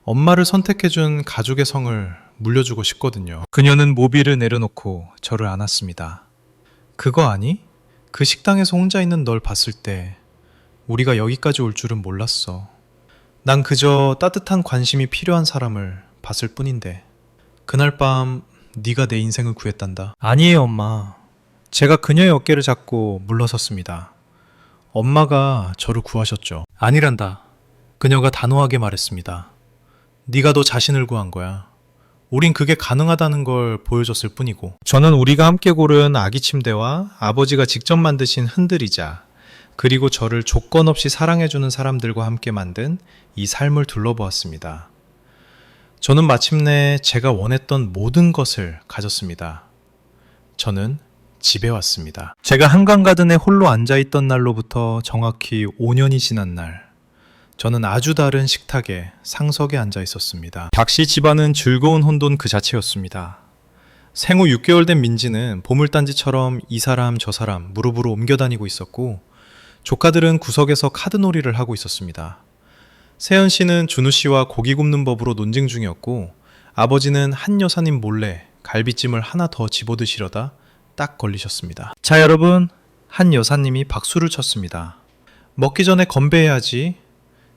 엄마를 선택해준 가족의 성을 물려주고 싶거든요. 그녀는 모빌을 내려놓고 저를 안았습니다. 그거 아니? 그 식당에서 혼자 있는 널 봤을 때 우리가 여기까지 올 줄은 몰랐어. 난 그저 따뜻한 관심이 필요한 사람을 봤을 뿐인데. 그날 밤 네가 내 인생을 구했단다. 아니에요, 엄마. 제가 그녀의 어깨를 잡고 물러섰습니다. 엄마가 저를 구하셨죠. 아니란다. 그녀가 단호하게 말했습니다. 네가 너 자신을 구한 거야. 우린 그게 가능하다는 걸 보여줬을 뿐이고. 저는 우리가 함께 고른 아기 침대와 아버지가 직접 만드신 흔들의자, 그리고 저를 조건 없이 사랑해주는 사람들과 함께 만든 이 삶을 둘러보았습니다. 저는 마침내 제가 원했던 모든 것을 가졌습니다. 저는 집에 왔습니다. 제가 한강가든에 홀로 앉아있던 날로부터 정확히 5년이 지난 날, 저는 아주 다른 식탁에 상석에 앉아 있었습니다. 박씨 집안은 즐거운 혼돈 그 자체였습니다. 생후 6개월 된 민지는 보물단지처럼 이 사람 저 사람 무릎으로 옮겨 다니고 있었고, 조카들은 구석에서 카드놀이를 하고 있었습니다. 세연 씨는 준우 씨와 고기 굽는 법으로 논쟁 중이었고, 아버지는 한 여사님 몰래 갈비찜을 하나 더 집어드시려다 딱 걸리셨습니다. 자, 여러분, 한 여사님이 박수를 쳤습니다. 먹기 전에 건배해야지.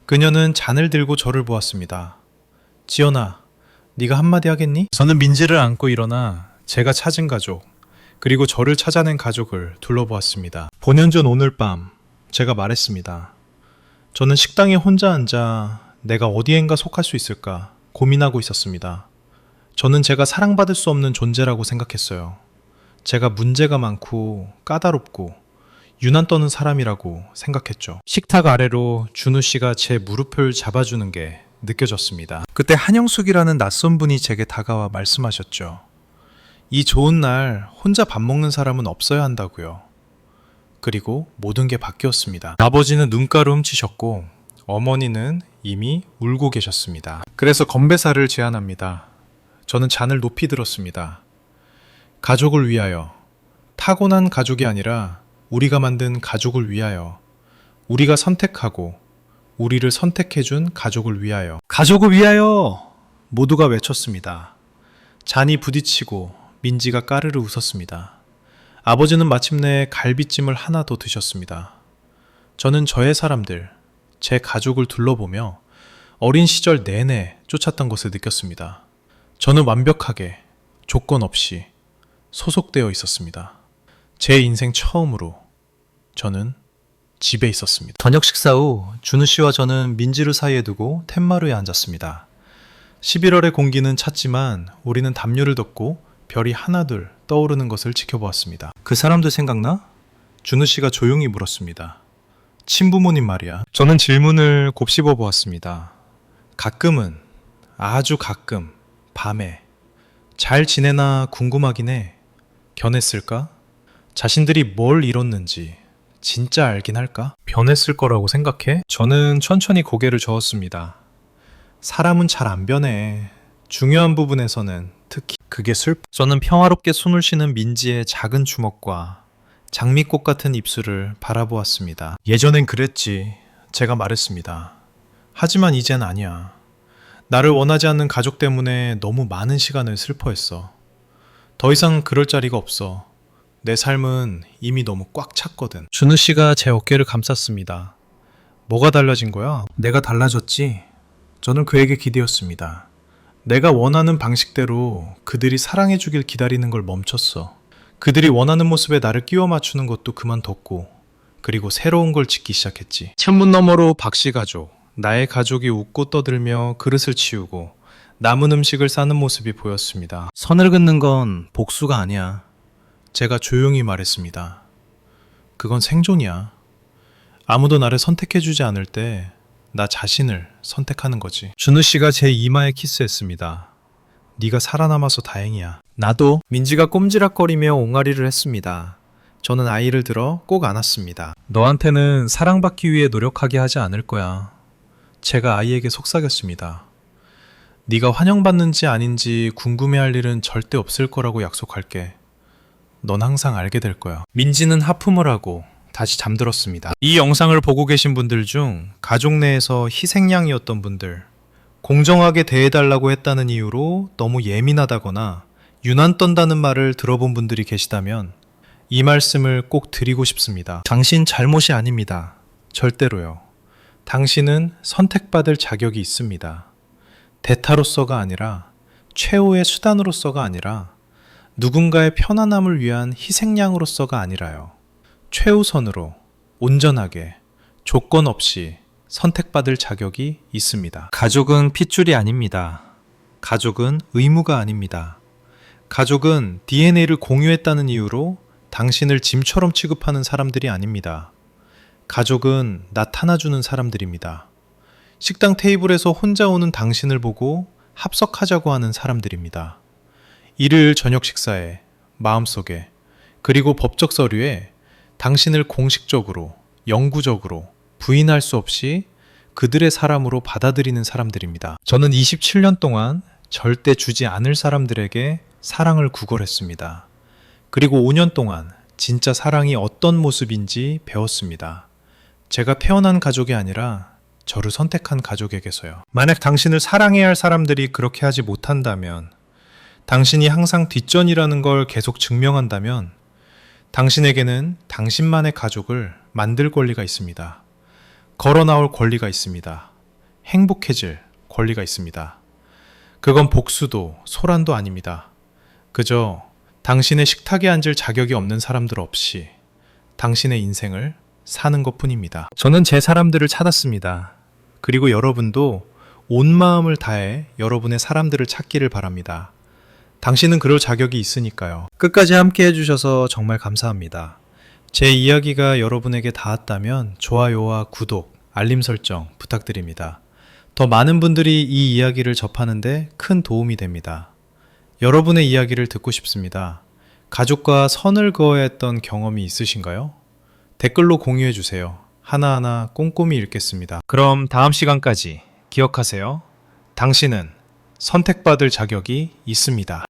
그녀는 잔을 들고 저를 보았습니다. 지연아, 네가 한마디 하겠니? 저는 민지를 안고 일어나 제가 찾은 가족, 그리고 저를 찾아낸 가족을 둘러보았습니다. 5년 전 오늘 밤 제가 말했습니다. 저는 식당에 혼자 앉아 내가 어디엔가 속할 수 있을까 고민하고 있었습니다. 저는 제가 사랑받을 수 없는 존재라고 생각했어요. 제가 문제가 많고 까다롭고 유난 떠는 사람이라고 생각했죠. 식탁 아래로 준우 씨가 제 무릎을 잡아주는 게 느껴졌습니다. 그때 한영숙이라는 낯선 분이 제게 다가와 말씀하셨죠. 이 좋은 날 혼자 밥 먹는 사람은 없어야 한다고요. 그리고 모든 게 바뀌었습니다. 아버지는 눈가를 훔치셨고 어머니는 이미 울고 계셨습니다. 그래서 건배사를 제안합니다. 저는 잔을 높이 들었습니다. 가족을 위하여. 타고난 가족이 아니라 우리가 만든 가족을 위하여. 우리가 선택하고 우리를 선택해준 가족을 위하여. 가족을 위하여! 모두가 외쳤습니다. 잔이 부딪히고 민지가 까르르 웃었습니다. 아버지는 마침내 갈비찜을 하나 더 드셨습니다. 저는 저의 사람들, 제 가족을 둘러보며 어린 시절 내내 쫓았던 것을 느꼈습니다. 저는 완벽하게, 조건 없이 소속되어 있었습니다. 제 인생 처음으로 저는 집에 있었습니다. 저녁 식사 후 준우 씨와 저는 민지를 사이에 두고 텐마루에 앉았습니다. 11월의 공기는 찼지만 우리는 담요를 덮고 별이 하나둘 떠오르는 것을 지켜보았습니다. 그 사람들 생각나? 준우 씨가 조용히 물었습니다. 친부모님 말이야. 저는 질문을 곱씹어 보았습니다. 가끔은, 아주 가끔, 밤에 잘 지내나 궁금하긴 해. 변했을까? 자신들이 뭘 잃었는지 진짜 알긴 할까? 변했을 거라고 생각해? 저는 천천히 고개를 저었습니다. 사람은 잘 안 변해. 중요한 부분에서는 특히 그게 슬퍼. 저는 평화롭게 숨을 쉬는 민지의 작은 주먹과 장미꽃 같은 입술을 바라보았습니다. 예전엔 그랬지. 제가 말했습니다. 하지만 이젠 아니야. 나를 원하지 않는 가족 때문에 너무 많은 시간을 슬퍼했어. 더 이상 그럴 자리가 없어. 내 삶은 이미 너무 꽉 찼거든. 준우 씨가 제 어깨를 감쌌습니다. 뭐가 달라진 거야? 내가 달라졌지? 저는 그에게 기대었습니다. 내가 원하는 방식대로 그들이 사랑해주길 기다리는 걸 멈췄어. 그들이 원하는 모습에 나를 끼워 맞추는 것도 그만뒀고, 그리고 새로운 걸 짓기 시작했지. 천문 너머로 박씨 가족, 나의 가족이 웃고 떠들며 그릇을 치우고 남은 음식을 싸는 모습이 보였습니다. 선을 긋는 건 복수가 아니야. 제가 조용히 말했습니다. 그건 생존이야. 아무도 나를 선택해주지 않을 때 나 자신을 선택하는 거지. 준우 씨가 제 이마에 키스했습니다. 네가 살아남아서 다행이야. 나도. 민지가 꼼지락거리며 옹알이를 했습니다. 저는 아이를 들어 꼭 안았습니다. 너한테는 사랑받기 위해 노력하게 하지 않을 거야. 제가 아이에게 속삭였습니다. 네가 환영받는지 아닌지 궁금해할 일은 절대 없을 거라고 약속할게. 넌 항상 알게 될 거야. 민지는 하품을 하고 다시 잠들었습니다. 이 영상을 보고 계신 분들 중 가족 내에서 희생양이었던 분들, 공정하게 대해달라고 했다는 이유로 너무 예민하다거나 유난 떤다는 말을 들어본 분들이 계시다면 이 말씀을 꼭 드리고 싶습니다. 당신 잘못이 아닙니다. 절대로요. 당신은 선택받을 자격이 있습니다. 대타로서가 아니라, 최후의 수단으로서가 아니라, 누군가의 편안함을 위한 희생양으로서가 아니라요. 최우선으로, 온전하게, 조건 없이 선택받을 자격이 있습니다. 가족은 핏줄이 아닙니다. 가족은 의무가 아닙니다. 가족은 DNA를 공유했다는 이유로 당신을 짐처럼 취급하는 사람들이 아닙니다. 가족은 나타나주는 사람들입니다. 식당 테이블에서 혼자 오는 당신을 보고 합석하자고 하는 사람들입니다. 일요일 저녁 식사에, 마음속에, 그리고 법적 서류에 당신을 공식적으로, 영구적으로 부인할 수 없이 그들의 사람으로 받아들이는 사람들입니다. 저는 27년 동안 절대 주지 않을 사람들에게 사랑을 구걸했습니다. 그리고 5년 동안 진짜 사랑이 어떤 모습인지 배웠습니다. 제가 태어난 가족이 아니라 저를 선택한 가족에게서요. 만약 당신을 사랑해야 할 사람들이 그렇게 하지 못한다면, 당신이 항상 뒷전이라는 걸 계속 증명한다면 당신에게는 당신만의 가족을 만들 권리가 있습니다. 걸어 나올 권리가 있습니다. 행복해질 권리가 있습니다. 그건 복수도 소란도 아닙니다. 그저 당신의 식탁에 앉을 자격이 없는 사람들 없이 당신의 인생을 사는 것뿐입니다. 저는 제 사람들을 찾았습니다. 그리고 여러분도 온 마음을 다해 여러분의 사람들을 찾기를 바랍니다. 당신은 그럴 자격이 있으니까요. 끝까지 함께 해주셔서 정말 감사합니다. 제 이야기가 여러분에게 닿았다면 좋아요와 구독, 알림 설정 부탁드립니다. 더 많은 분들이 이 이야기를 접하는데 큰 도움이 됩니다. 여러분의 이야기를 듣고 싶습니다. 가족과 선을 그어야 했던 경험이 있으신가요? 댓글로 공유해주세요. 하나하나 꼼꼼히 읽겠습니다. 그럼 다음 시간까지 기억하세요. 당신은 선택받을 자격이 있습니다.